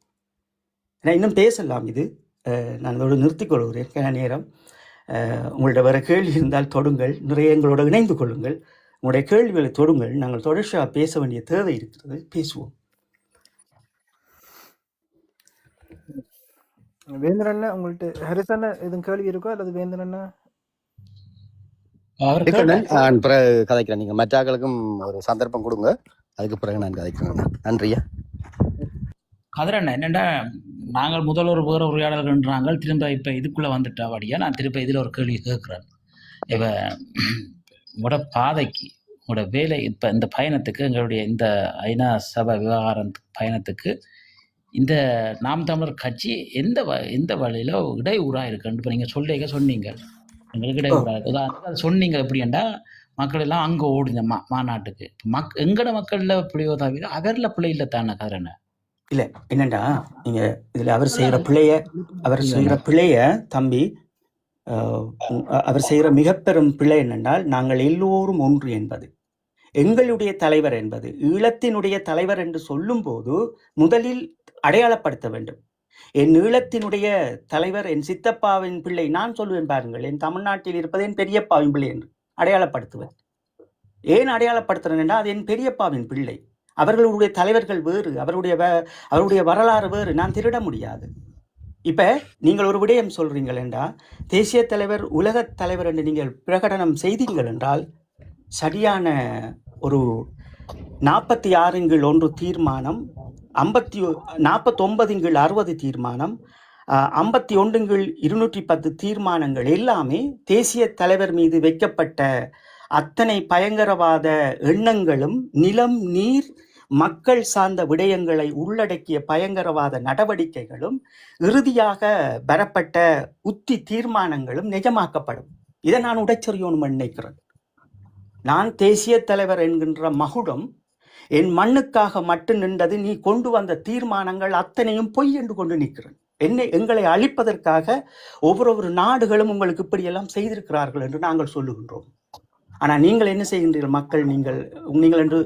Speaker 2: நான் இன்னும் பேசலாம், இது நான் இதோடு நிறுத்திக் கொள்கிறேன். நேரம் உங்கள்ட்ட வர கேள்வி இருந்தால் தொடுங்கள், நிறைய எங்களோட இணைந்து கொள்ளுங்கள், உங்களுடைய கேள்விகளை தொடுங்கள். நாங்கள் தொடர்ச்சியாக பேச வேண்டிய தேவை இருக்கிறது, பேசுவோம்.
Speaker 3: வேந்தரண்ணா, உங்கள்ட்ட ஹரிசண்ணா எதுவும் கேள்வி இருக்கோ அல்லது வேந்தரண்ணா?
Speaker 4: பிறகு கதைக்கிறேன். நீங்க மற்றாக்களுக்கும் ஒரு சந்தர்ப்பம் கொடுங்க, அதுக்கு பிறகு நான் கதைக்கிறேன். நன்றியா
Speaker 1: கதிரண்ணா. என்னென்னா, நாங்கள் முதல்வர் வேறு உரையாடல்கள்ன்றாங்க, திரும்ப இப்போ இதுக்குள்ளே வந்துட்டாவடியா நான் திரும்ப இதில் ஒரு கேள்வி கேட்குறேன். இப்போ உங்களோட பாதைக்கு, உங்களோட வேலை, இப்போ இந்த பயணத்துக்கு, எங்களுடைய இந்த ஐநா சபை விவகாரம் பயணத்துக்கு இந்த நாம் தமிழர் கட்சி எந்த வழியில் இடையூறாக இருக்குன்னு இப்போ நீங்கள் சொன்னீங்க, எங்களுக்கு இடையூறாக உதாரணத்துக்கு சொன்னீங்க. எப்படின்னா, மக்கள் எல்லாம் அங்கே ஓடுங்க மாநாட்டுக்கு. எங்கட மக்களில் பிள்ளையோ தவிர அவரில் பிள்ளை இல்லை தானே கதிரண்ணா?
Speaker 2: இல்லை, என்னண்டா, நீங்கள் இதில் அவர் செய்கிற பிள்ளைய தம்பி, அவர் செய்கிற மிக பெரும் பிழை என்னென்றால், நாங்கள் எல்லோரும் ஒன்று என்பது, எங்களுடைய தலைவர் என்பது, ஈழத்தினுடைய தலைவர் என்று சொல்லும்போது முதலில் அடையாளப்படுத்த வேண்டும். என் ஈழத்தினுடைய தலைவர் என் சித்தப்பாவின் பிள்ளை, நான் சொல்லுவேன் பாருங்கள், என் தமிழ்நாட்டில் இருப்பது என் பெரியப்பாவின் பிள்ளை என்று அடையாளப்படுத்துவேன். ஏன் அடையாளப்படுத்துறேன்னா, அது என் பெரியப்பாவின் பிள்ளை, அவர்களுடைய தலைவர்கள் வேறு, அவருடைய வரலாறு வேறு, நான் திருட முடியாது. இப்ப நீங்கள் ஒரு விடயம் சொல்றீங்கள் என்றால், தேசிய தலைவர் உலகத் தலைவர் என்று நீங்கள் பிரகடனம் செய்தீர்கள் என்றால், சரியான ஒரு 46/1 தீர்மானம், 49/60 தீர்மானம், 51/210 தீர்மானங்கள் எல்லாமே தேசிய தலைவர் மீது வைக்கப்பட்ட அத்தனை பயங்கரவாத எண்ணங்களும் நிலம், நீர், மக்கள் சார்ந்த விடயங்களை உள்ளடக்கிய பயங்கரவாத நடவடிக்கைகளும் இறுதியாக பெறப்பட்ட உத்தி தீர்மானங்களும் நிஜமாக்கப்படும். இதை நான் உடைச்செறியோன்னு நினைக்கிறேன். நான் தேசிய தலைவர் என்கின்ற மகுடம் என் மண்ணுக்காக மட்டும் நின்றது. நீ கொண்டு வந்த தீர்மானங்கள் அத்தனையும் பொய் என்று கொண்டு நிற்கிறேன். எங்களை அழிப்பதற்காக ஒவ்வொரு நாடுகளும் உங்களுக்கு இப்படியெல்லாம் செய்திருக்கிறார்கள் என்று நாங்கள் சொல்லுகின்றோம். ஆனால் நீங்கள் என்ன செய்கின்றீர்கள்? மக்கள் நீங்கள் என்று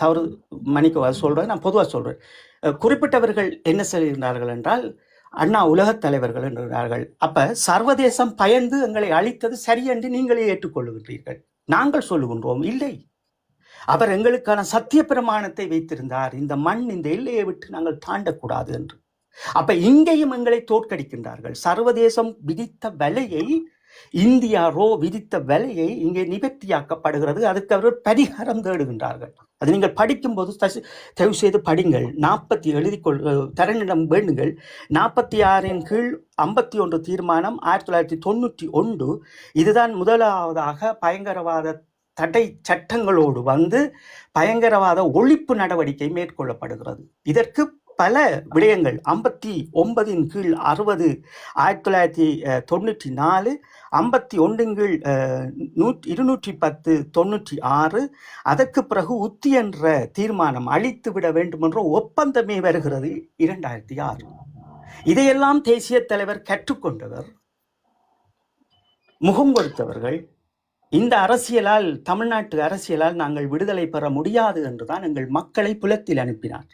Speaker 2: தவறு மன்னிக்க சொல்கிறேன், நான் பொதுவாக சொல்கிறேன். குறிப்பிட்டவர்கள் என்ன செய்கின்றார்கள் என்றால், அண்ணா உலகத் தலைவர்கள் என்கிறார்கள். அப்போ சர்வதேசம் பயந்து எங்களை அழித்தது சரியென்று நீங்களே ஏற்றுக்கொள்ளுகின்றீர்கள். நாங்கள் சொல்லுகின்றோம், இல்லை, அவர் எங்களுக்கான சத்திய பிரமாணத்தை வைத்திருந்தார், இந்த மண், இந்த எல்லையை விட்டு நாங்கள் தாண்டக்கூடாது என்று. அப்ப இங்கேயும் எங்களை தோற்கடிக்கின்றார்கள். சர்வதேசம் விதித்த வலையை இந்தியா விதித்த விலையை இங்கே நிவர்த்தியாக்கப்படுகிறது. அதற்கு அவர்கள் பரிகாரம் தேடுகின்றார்கள். அது நீங்கள் படிக்கும்போது தயவு செய்து படிங்கள். 40 எழுதிக்கொள் தரனிடம் வேண்டுங்கள். 46 கீழ் 51 தீர்மானம் 1991. இதுதான் முதலாவதாக பயங்கரவாத தடை சட்டங்களோடு வந்து பயங்கரவாத ஒழிப்பு நடவடிக்கை மேற்கொள்ளப்படுகிறது. இதற்கு பல விடயங்கள் 59 கீழ் 60 1994, 51 கீழ் 210 96, அதற்கு பிறகு உத்தி என்ற தீர்மானம் அழித்து விட வேண்டும் என்ற ஒப்பந்தமே வருகிறது 2006. இதையெல்லாம் தேசிய தலைவர் கற்றுக்கொண்டவர், முகம் கொடுத்தவர்கள். இந்த அரசியலால், தமிழ்நாட்டு அரசியலால் நாங்கள் விடுதலை பெற முடியாது என்றுதான் எங்கள் மக்களை புலத்தில் அனுப்பினார்.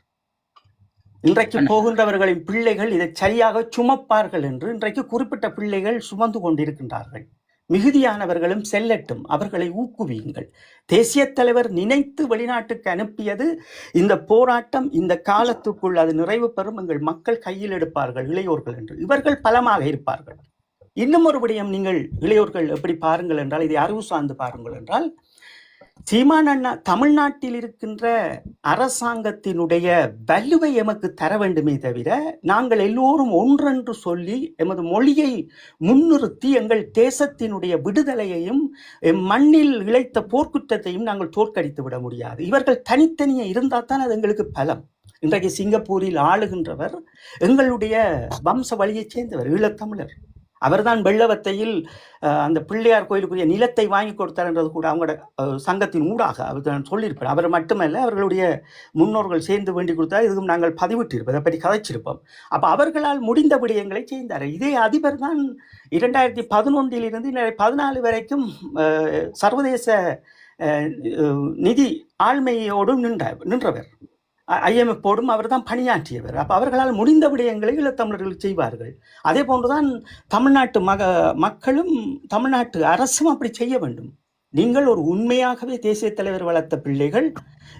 Speaker 2: இன்றைக்கு போகின்றவர்களின் பிள்ளைகள் இதை சரியாக சுமப்பார்கள் என்று இன்றைக்கு குறிப்பிட்ட பிள்ளைகள் சுமந்து கொண்டிருக்கின்றார்கள். மிகுதியானவர்களும் செல்லட்டும், அவர்களை ஊக்குவியுங்கள். தேசிய தலைவர் நினைத்து வெளிநாட்டுக்கு அனுப்பியது இந்த போராட்டம் இந்த காலத்துக்குள் அது நிறைவு பெறும், எங்கள் மக்கள் கையில் எடுப்பார்கள் இளையோர்கள் என்று. இவர்கள் பலமாக இருப்பார்கள். இன்னும் ஒரு விடயம், நீங்கள் இளையோர்கள் எப்படி பாருங்கள் என்றால், இதை அறிவு சார்ந்து பாருங்கள் என்றால், சீமான் அண்ணா தமிழ்நாட்டில் இருக்கின்ற அரசாங்கத்தினுடைய வலுவை எமக்கு தர வேண்டுமே தவிர, நாங்கள் எல்லோரும் ஒன்றென்று சொல்லி எமது மொழியை முன்னிறுத்தி எங்கள் தேசத்தினுடைய விடுதலையையும் மண்ணில் இழைத்த போர்க்குற்றத்தையும் நாங்கள் தோற்கடித்து விட முடியாது. இவர்கள் தனித்தனியே இருந்தால் தான் அது எங்களுக்கு பலம். இன்றைக்கு சிங்கப்பூரில் ஆளுகின்றவர் எங்களுடைய வம்ச வழியைச் சேர்ந்தவர், ஈழத்தமிழர். அவர்தான் வெள்ளவத்தையில் அந்த பிள்ளையார் கோயிலுக்குரிய நிலத்தை வாங்கி கொடுத்தார் என்றது கூட அவங்களோட சங்கத்தின் ஊடாக அவர் சொல்லியிருப்பார். அவர் மட்டுமல்ல, அவர்களுடைய முன்னோர்கள் சேர்ந்து வேண்டி கொடுத்தார். இதுவும் நாங்கள் பதிவிட்டிருப்போம், அதை பற்றி கதைச்சிருப்போம். அப்போ அவர்களால் முடிந்த விடயங்களை செய்தார். இதே அதிபர் தான் 2011 2014 வரைக்கும் சர்வதேச நிதி ஆழ்மையோடும் நின்றவர். IMF-ஓடும் அவர் தான் பணியாற்றியவர். அப்போ அவர்களால் முடிந்த விடயங்களை ஈழத்தமிழர்கள் செய்வார்கள். அதே போன்றுதான் தமிழ்நாட்டு மக்களும் தமிழ்நாட்டு அரசும் அப்படி செய்ய வேண்டும். நீங்கள் ஒரு உண்மையாகவே தேசிய தலைவர் வளர்த்த பிள்ளைகள்,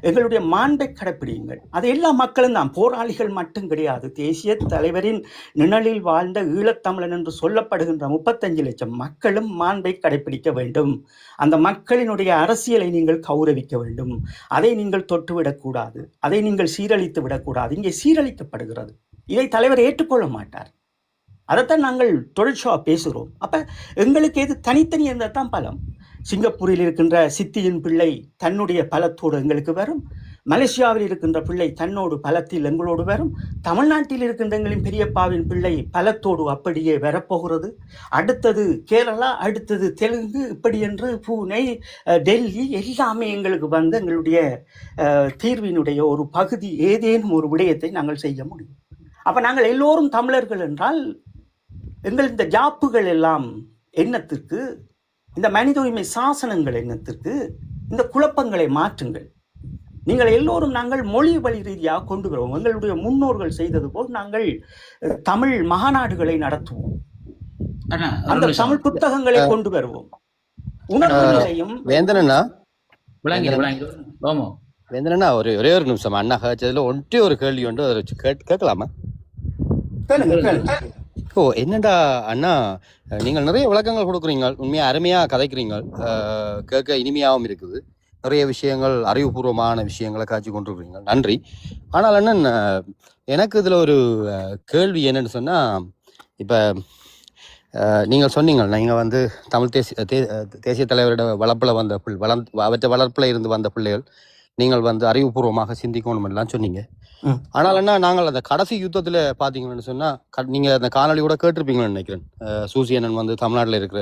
Speaker 2: எங்களுடைய மாண்பை கடைப்பிடியுங்கள். அது எல்லா மக்களும் தான், போராளிகள் மட்டும் கிடையாது. தேசிய தலைவரின் நிழலில் வாழ்ந்த ஈழத்தமிழன் என்று சொல்லப்படுகின்ற 35 லட்சம் மக்களும் மாண்பை கடைப்பிடிக்க வேண்டும். அந்த மக்களினுடைய அரசியலை நீங்கள் கௌரவிக்க வேண்டும். அதை நீங்கள் தொட்டுவிடக்கூடாது, அதை நீங்கள் சீரழித்து விடக்கூடாது. இங்கே சீரழிக்கப்படுகிறது. இதை தலைவர் ஏற்றுக்கொள்ள மாட்டார். அதைத்தான் நாங்கள் தொடர்ச்சியாக பேசுகிறோம். அப்போ எங்களுக்கு எது தனித்தனி இருந்தால் தான் பலம். சிங்கப்பூரில் இருக்கின்ற சித்தியின் பிள்ளை தன்னுடைய பலத்தோடு எங்களுக்கு வரும். மலேசியாவில் இருக்கின்ற பிள்ளை தன்னோடு பலத்தில் எங்களோடு வரும். தமிழ்நாட்டில் இருக்கின்ற எங்களின் பெரியப்பாவின் பிள்ளை பலத்தோடு அப்படியே வரப்போகிறது. அடுத்தது கேரளா, அடுத்தது தெலுங்கு, இப்படி என்று பூனே, டெல்லி எல்லாமே எங்களுக்கு வந்து எங்களுடைய தீர்வினுடைய ஒரு பகுதி, ஏதேனும் ஒரு விடயத்தை நாங்கள் செய்ய முடியும். அப்போ நாங்கள் எல்லோரும் தமிழர்கள் என்றால் எங்கள் இந்த ஜாப்புகள் எல்லாம் எண்ணத்திற்கு, இந்த மனித உரிமை சாசனங்கள் எண்ணத்திற்கு, இந்த குழப்பங்களை மாற்றுங்கள். நீங்கள் எல்லோரும் நாங்கள் மொழி வழி ரீதியாக கொண்டு வருவோம். எங்களுடைய முன்னோர்கள் செய்தது போல் நாங்கள் தமிழ் மகாநாடுகளை நடத்துவோம். அந்த தமிழ் புத்தகங்களை கொண்டு வருவோம். உணர்வு நிலையும்
Speaker 4: வேந்தனா
Speaker 1: வேந்தனா
Speaker 4: ஒரே ஒரு நிமிஷம் அண்ணா கழிச்சதுல ஒன்றே ஒரு கேள்வி உண்டு, அதை வச்சு கேட்கலாமா? ஓ, என்னடா அண்ணா, நீங்கள் நிறைய விளக்கங்கள் கொடுக்குறீங்க, உண்மையாக அருமையாக கதைக்கிறீங்க, கேட்க இனிமையாகவும் இருக்குது. நிறைய விஷயங்கள், அறிவுபூர்வமான விஷயங்களை காட்சி கொண்டிருக்கிறீங்க, நன்றி. ஆனால் அண்ணன், எனக்கு இதில் ஒரு கேள்வி என்னன்னு சொன்னால், இப்போ நீங்கள் சொன்னீங்க, நீங்கள் வந்து தமிழ் தேசிய தலைவரோட வளர்ப்பில் வந்த அவற்றை வளர்ப்பில் இருந்து வந்த பிள்ளைகள், நீங்கள் வந்து அறிவுபூர்வமாக சிந்திக்கணும் எல்லாம் சொன்னீங்க. ஆனால் என்ன, நாங்கள் அந்த கடைசி யுத்தத்தில் பார்த்தீங்கன்னு சொன்னால், நீங்கள் அந்த காணொலியோட கேட்டிருப்பீங்கன்னு நினைக்கிறேன். சூசியனன் வந்து தமிழ்நாட்டில் இருக்கிற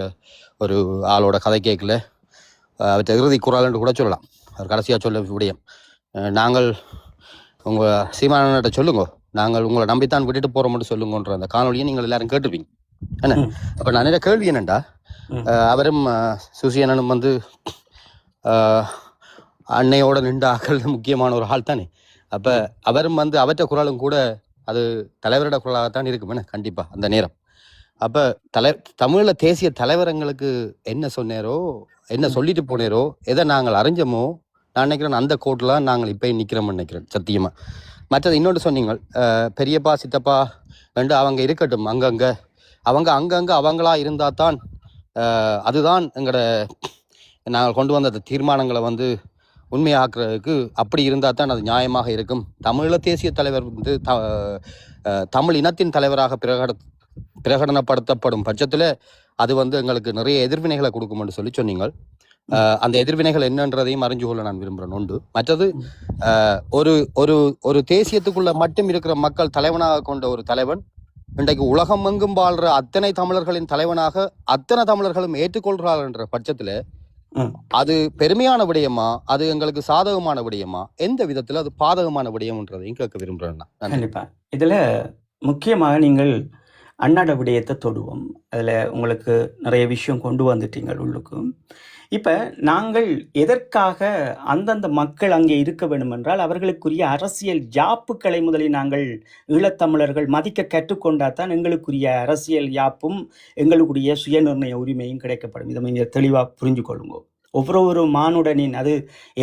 Speaker 4: ஒரு ஆளோட கதை கேட்கல, அவற்றை இறுதி குரல்னு கூட சொல்லலாம். அவர் கடைசியாக சொல்ல விடயம், நாங்கள் உங்கள் சீமானன்கிட்ட சொல்லுங்க, நாங்கள் உங்களை நம்பித்தான் விட்டுட்டு போகிறோம்னு சொல்லுங்கன்ற அந்த காணொலியை நீங்கள் எல்லாரும் கேட்டிருப்பீங்க என்ன. அப்போ நான் என்ன கேள்வி என்னண்டா, அவரும் சூசியனனும் வந்து அன்னையோட நின்ற ஆக்கள் முக்கியமான ஒரு ஆள் தானே. அப்ப அவரும் வந்து அவற்ற குரலும் கூட அது தலைவரோட குரலாகத்தான் இருக்குமே கண்டிப்பா அந்த நேரம். அப்ப தமிழ்ல தேசிய தலைவரங்களுக்கு என்ன சொன்னேரோ, என்ன சொல்லிட்டு போனேரோ, எதை நாங்கள் அறிஞ்சோமோ, நான் நினைக்கிறேன் அந்த கோட்ல நாங்கள் இப்ப நிக்கிறோம்னு நினைக்கிறேன் சத்தியமா. மற்றது இன்னொன்று சொன்னீங்க, பெரியப்பா சித்தப்பா ரெண்டு அவங்க இருக்கட்டும், அங்கங்க அவங்க அங்கங்க அவங்களா இருந்தா தான் அதுதான் எங்களோட நாங்கள் கொண்டு வந்த தீர்மானங்களை வந்து உண்மையாக்குறதுக்கு அப்படி இருந்தால் தான் அது நியாயமாக இருக்கும். தமிழீழ தேசிய தலைவர் வந்து தமிழ் இனத்தின் தலைவராக பிரகடனப்படுத்தப்படும் பட்சத்தில் அது வந்து எங்களுக்கு நிறைய எதிர்வினைகளை கொடுக்கும்னு சொன்னீங்க. அந்த எதிர்வினைகள் என்னன்றதையும் அறிஞ்சு கொள்ள நான் விரும்புகிறேன். ஒன்று. மற்றது, ஒரு ஒரு ஒரு தேசியத்துக்குள்ள மட்டும் இருக்கிற மக்கள் தலைவனாக கொண்ட ஒரு தலைவன் இன்றைக்கு உலகம் எங்கும் வாழ்ற அத்தனை தமிழர்களின் தலைவனாக அத்தனை தமிழர்களும் ஏற்றுக்கொள்கிறார்கள் என்ற பட்சத்துல அது பெருமையான விடயமா, அது எங்களுக்கு சாதகமான விடயமா, எந்த விதத்துல அது பாதகமான விடயம்ன்றதையும் கேட்க விரும்புறேன்.
Speaker 2: கண்டிப்பா. இதுல முக்கியமாக நீங்கள் அண்ணாட விடயத்தை தொடுவோம். அதுல உங்களுக்கு நிறைய விஷயம் கொண்டு வந்துட்டீங்க உள்ளுக்கு. இப்ப நாங்கள் எதற்காக அந்தந்த மக்கள் அங்கே இருக்க வேண்டும் என்றால் அவர்களுக்குரிய அரசியல் யாப்புக்களை முதலில் நாங்கள் ஈழத்தமிழர்கள் மதிக்க கற்றுக்கொண்டாதான் எங்களுக்குரிய அரசியல் யாப்பும் எங்களுக்குரிய சுயநிர்ணய உரிமையும் கிடைக்கப்படும். இதை நீங்கள் தெளிவாக புரிஞ்சு கொள்ளுங்க. ஒவ்வொரு மானுடனின், அது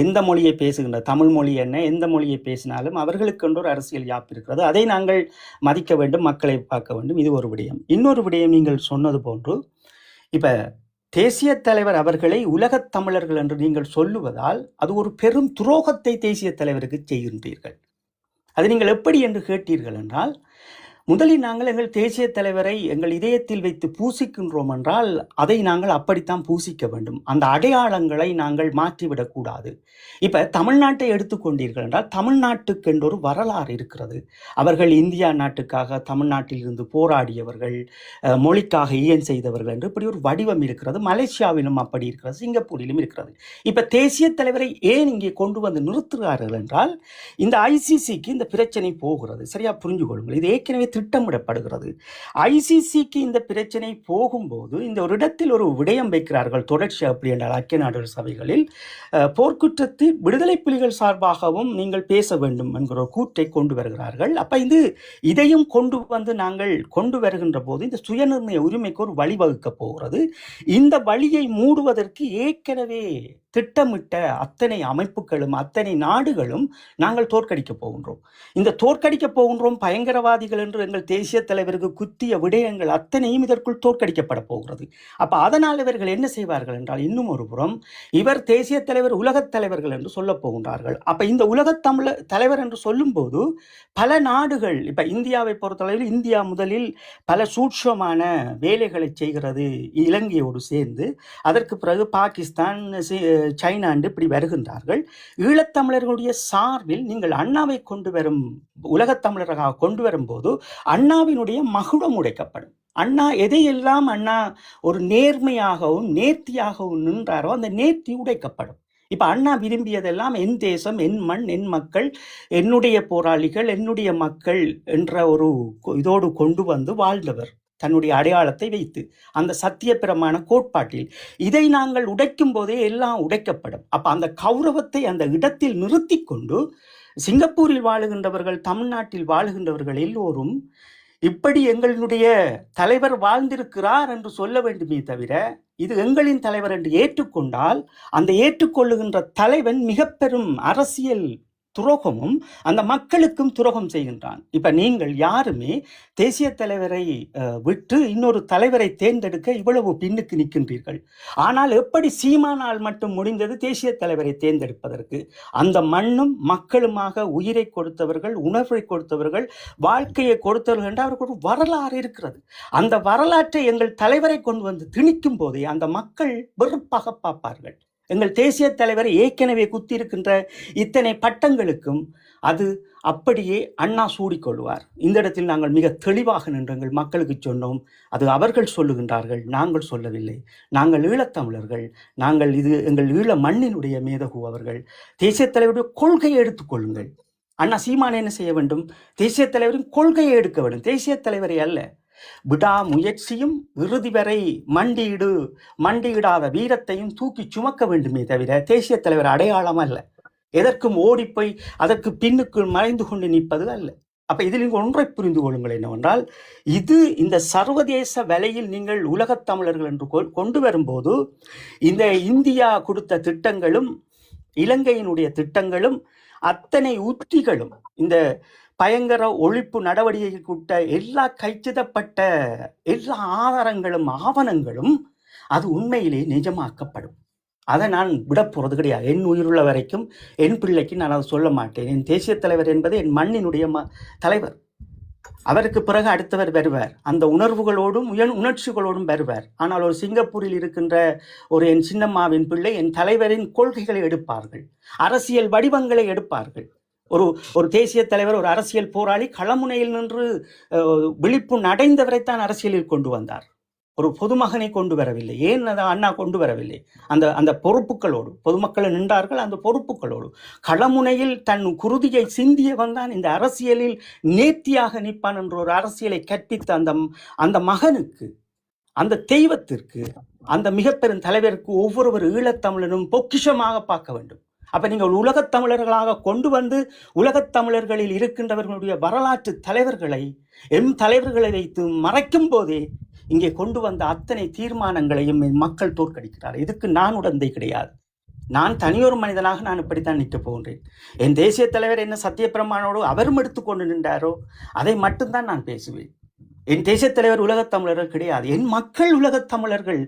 Speaker 2: எந்த மொழியை பேசுகின்ற, தமிழ் மொழி என்ன, எந்த மொழியை பேசினாலும் அவர்களுக்கென்று ஒரு அரசியல் யாப்பு இருக்கிறது. அதை நாங்கள் மதிக்க வேண்டும், மக்களை பார்க்க வேண்டும். இது ஒரு விடயம். இன்னொரு விடயம், நீங்கள் சொன்னது போன்று இப்ப தேசிய தலைவர் அவர்களை உலகத் தமிழர்கள் என்று நீங்கள் சொல்லுவதால் அது ஒரு பெரும் துரோகத்தை தேசிய தலைவருக்கு செய்கின்றீர்கள். அது நீங்கள் எப்படி என்று கேட்டீர்கள் என்றால், முதலில் நாங்கள் எங்கள் தேசிய தலைவரை எங்கள் இதயத்தில் வைத்து பூசிக்கின்றோம் என்றால் அதை நாங்கள் அப்படித்தான் பூசிக்க வேண்டும். அந்த அடையாளங்களை நாங்கள் மாற்றிவிடக்கூடாது. இப்ப தமிழ்நாட்டை எடுத்துக்கொண்டீர்கள் என்றால் தமிழ்நாட்டுக்கு என்றொரு வரலாறு இருக்கிறது. அவர்கள் இந்தியா நாட்டுக்காக தமிழ்நாட்டில் இருந்து போராடியவர்கள், மொழிக்காக ஈயன் செய்தவர்கள் என்று இப்படி ஒரு வடிவம் இருக்கிறது. மலேசியாவிலும் அப்படி இருக்கிறது, சிங்கப்பூரிலும் இருக்கிறது. இப்ப தேசிய தலைவரை ஏன் இங்கே கொண்டு வந்து நிறுத்துகிறார்கள் என்றால் இந்த ஐசிசிக்கு இந்த பிரச்சனை போகிறது. சரியா புரிஞ்சு கொள்ளுங்கள். இது ஏற்கனவே திட்டமிடப்படுகிறது. ஐசிசிக்கு இந்த பிரச்சனை போகும்போது இந்த ஒரு இடத்தில் ஒரு விடயம் வைக்கிறார்கள் தொடர்ச்சி. அப்படி என்றால் ஐக்கிய நாடுகள் சபைகளில் போர்க்குற்றத்தை விடுதலை புலிகள் சார்பாகவும் நீங்கள் பேச வேண்டும் என்கிற ஒரு கூற்றை கொண்டு வருகிறார்கள். அப்ப இதையும் கொண்டு வந்து நாங்கள் கொண்டு வருகின்ற போது இந்த சுயநிர்ணய உரிமைக்கு ஒரு வழிவகுக்க போகிறது. இந்த வழியை மூடுவதற்கு ஏற்கனவே திட்டமிட்ட அத்தனை அமைப்புகளும் அத்தனை நாடுகளும் நாங்கள் தோற்கடிக்க போகின்றோம். இந்த தோற்கடிக்க போகின்றோம் பயங்கரவாதிகள் என்று எங்கள் தேசிய தலைவருக்கு குத்திய விடயங்கள் அத்தனையும் இதற்குள் தோற்கடிக்கப்பட போகிறது. அப்ப அதனால் இவர்கள் என்ன செய்வார்கள் என்றால், இன்னும் ஒரு புறம் இவர் தேசிய தலைவர் உலகத் தலைவர்கள் என்று சொல்ல போகின்றார்கள். அப்ப இந்த உலகத் தலைவர் என்று சொல்லும் போது பல நாடுகள், இப்ப இந்தியாவை பொறுத்தளவில் இந்தியா முதலில் பல சூட்சமான வேலைகளை செய்கிறது இலங்கையோடு சேர்ந்து. அதற்கு பிறகு பாகிஸ்தான், சைனா இப்படி வருகின்றார்கள். ஈழத்தமிழர்களுடைய சார்பில் நீங்கள் அண்ணாவை கொண்டு வரும், உலகத்தமிழராக கொண்டு வரும்போது அண்ணாவினுடைய மகுடம் உடைக்கப்படும். அண்ணா எதையெல்லாம் அண்ணா ஒரு நேர்மையாகவும் நேர்த்தியாகவும் நின்றாரோ அந்த நேர்த்தி உடைக்கப்படும். இப்ப அண்ணா விரும்பியதெல்லாம் என் தேசம், என் மண், என் மக்கள், என்னுடைய போராளிகள், என்னுடைய மக்கள் என்ற ஒரு இதோடு கொண்டு வந்து வாழ்ந்தவர் தன்னுடைய அடையாளத்தை வைத்து அந்த சத்திய பிரமாண கோட்பாட்டில். இதை நாங்கள் உடைக்கும் போதே எல்லாம் உடைக்கப்படும். அப்ப அந்த கௌரவத்தை அந்த இடத்தில் நிறுத்தி கொண்டு சிங்கப்பூரில் வாழுகின்றவர்கள், தமிழ்நாட்டில் வாழுகின்றவர்கள் எல்லோரும் இப்படி எங்களுடைய தலைவர் வாழ்ந்திருக்கிறார் என்று சொல்ல வேண்டுமே தவிர இது எங்களின் தலைவர் என்று ஏற்றுக்கொண்டால் அந்த ஏற்றுக்கொள்ளுகின்ற தலைவன் மிக பெரும் அரசியல் துரோகமும் அந்த மக்களுக்கும் துரோகம் செய்கின்றான். இப்ப நீங்கள் யாருமே தேசிய தலைவரை விட்டு இன்னொரு தலைவரை தேர்ந்தெடுக்க இவ்வளவு பின்னுக்கு நிற்கின்றீர்கள். ஆனால் எப்படி சீமானால் மட்டும் முடிந்தது தேசிய தலைவரை தேர்ந்தெடுப்பதற்கு? அந்த மண்ணும் மக்களுமாக உயிரை கொடுத்தவர்கள், உணர்வை கொடுத்தவர்கள், வாழ்க்கையை கொடுத்தவர்கள் என்று அவருக்கு ஒரு வரலாறு இருக்கிறது. அந்த வரலாற்றை எங்கள் தலைவரை கொண்டு வந்து திணிக்கும் போதே அந்த மக்கள் வெறுப்பாக பார்ப்பார்கள். எங்கள் தேசிய தலைவர் ஏற்கனவே குத்திருக்கின்ற இத்தனை பட்டங்களுக்கும் அது அப்படியே அண்ணா சூடிக்கொள்வார். இந்த இடத்தில் நாங்கள் மிக தெளிவாக நின்று எங்கள் மக்களுக்கு சொன்னோம். அது அவர்கள் சொல்லுகின்றார்கள், நாங்கள் சொல்லவில்லை. நாங்கள் ஈழத்தமிழர்கள், நாங்கள் இது எங்கள் ஈழ மண்ணினுடைய மேதகு அவர்கள். தேசிய தலைவருடைய கொள்கையை எடுத்துக்கொள்ளுங்கள். அண்ணா சீமான் என்ன செய்ய வேண்டும்? தேசிய தலைவரின் கொள்கையை எடுக்க வேண்டும், தேசிய தலைவரை அல்ல. விடா முயற்சியும் இறுதி வரை மண்டியிடாத வீரத்தையும் தூக்கி சுமக்க வேண்டுமே தவிர தேசிய தலைவர் அடையாளம் அல்ல. எதற்கும் ஓடிப்போய் அதற்கு பின்னுக்கு மறைந்து கொண்டு நிற்பது அல்ல. அப்ப இதில் நீங்கள் ஒன்றை புரிந்து கொள்ளுங்கள், என்னவென்றால் இது இந்த சர்வதேச வேலையில் நீங்கள் உலகத் தமிழர்கள் என்று கொண்டு வரும்போது இந்த இந்தியா கொடுத்த திட்டங்களும் இலங்கையினுடைய திட்டங்களும் அத்தனை உத்திகளும் இந்த பயங்கர ஒழிப்பு நடவடிக்கைக்கு எல்லா கைச்சிதப்பட்ட எல்லா ஆதாரங்களும் ஆவணங்களும் அது உண்மையிலே நிஜமாக்கப்படும். அதை நான் விட போறது கிடையாது. என் உயிருள்ள வரைக்கும் என் பிள்ளைக்கு நான் அதை சொல்ல மாட்டேன். என் தேசிய தலைவர் என்பது என் மண்ணினுடைய தலைவர். அவருக்கு பிறகு அடுத்தவர் வருவார், அந்த உணர்வுகளோடும் உணர்ச்சிகளோடும் வருவார். ஆனால் ஒரு சிங்கப்பூரில் இருக்கின்ற ஒரு என் சின்னம்மாவின் பிள்ளை என் தலைவரின் கொள்கைகளை எடுப்பார்கள், அரசியல் வடிவங்களை எடுப்பார்கள். ஒரு ஒரு தேசிய தலைவர், ஒரு அரசியல் போராளி களமுனையில் நின்று விழிப்பு அடைந்தவரைத்தான் அரசியலில் கொண்டு வந்தார். ஒரு பொதுமகனை கொண்டு வரவில்லை. ஏன் அதை அண்ணா கொண்டு வரவில்லை? அந்த பொறுப்புகளோடு பொதுமக்கள் நின்றார்கள். அந்த பொறுப்புகளோடு களமுனையில் தன் குருதியை சிந்தியவன் தான் இந்த அரசியலில் நேர்த்தியாக நிற்பான் என்ற ஒரு அரசியலை கற்பித்த அந்த மகனுக்கு, அந்த தெய்வத்திற்கு, அந்த மிக பெரும் தலைவருக்கு ஒவ்வொரு ஈழத்தமிழனும் பொக்கிஷமாக பார்க்க வேண்டும். அப்ப நீங்கள் உலகத் தமிழர்களாக கொண்டு வந்து உலகத் தமிழர்களில் இருக்கின்றவர்களுடைய வரலாற்று தலைவர்களை தலைவர்களை வைத்து மறைக்கும் போதே இங்கே கொண்டு வந்த அத்தனை தீர்மானங்களையும் மக்கள் தோற்கடிக்கிறார். இதுக்கு நான் உடந்தை கிடையாது. நான் தனியொரு மனிதனாக நான் இப்படித்தான் நிற்க போகின்றேன். என் தேசிய தலைவர் என்ன சத்தியப்பிரமானோடு அவரும் எடுத்துக்கொண்டு நின்றாரோ அதை மட்டும்தான் நான் பேசுவேன். என் தேசிய தலைவர் உலகத் தமிழர்கள் கிடையாது. என் மக்கள் உலகத் தமிழர்கள்.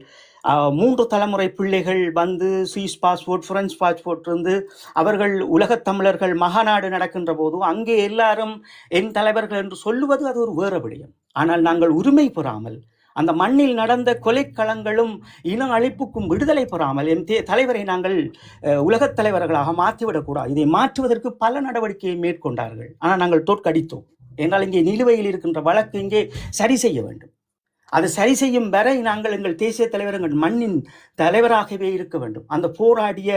Speaker 2: 3 தலைமுறை பிள்ளைகள் வந்து சுவிஸ் பாஸ்போர்ட், பிரெஞ்சு பாஸ்போர்ட் இருந்து அவர்கள் உலகத் தமிழர்கள் மகாநாடு நடக்கின்ற போது அங்கே எல்லாரும் என் தலைவர்கள் என்று சொல்லுவது அது ஒரு வேறு விடயம். ஆனால் நாங்கள் உரிமை பெறாமல், அந்த மண்ணில் நடந்த கொலைக்களங்களும் இன அழிப்புக்கும் விடுதலை பெறாமல் என் தலைவரை நாங்கள் உலகத் தலைவர்களாக மாற்றிவிடக்கூடாது. இதை மாற்றுவதற்கு பல நடவடிக்கையை மேற்கொண்டார்கள். ஆனால் நாங்கள் தோற்கடித்தோம். என்றால் இங்கே நிலுவையில் இருக்கின்ற வழக்கு இங்கே சரி செய்ய வேண்டும். அது சரி செய்யும் வரை நாங்கள் எங்கள் தேசிய தலைவர் எங்கள் மண்ணின் தலைவராகவே இருக்க வேண்டும். அந்த போராடிய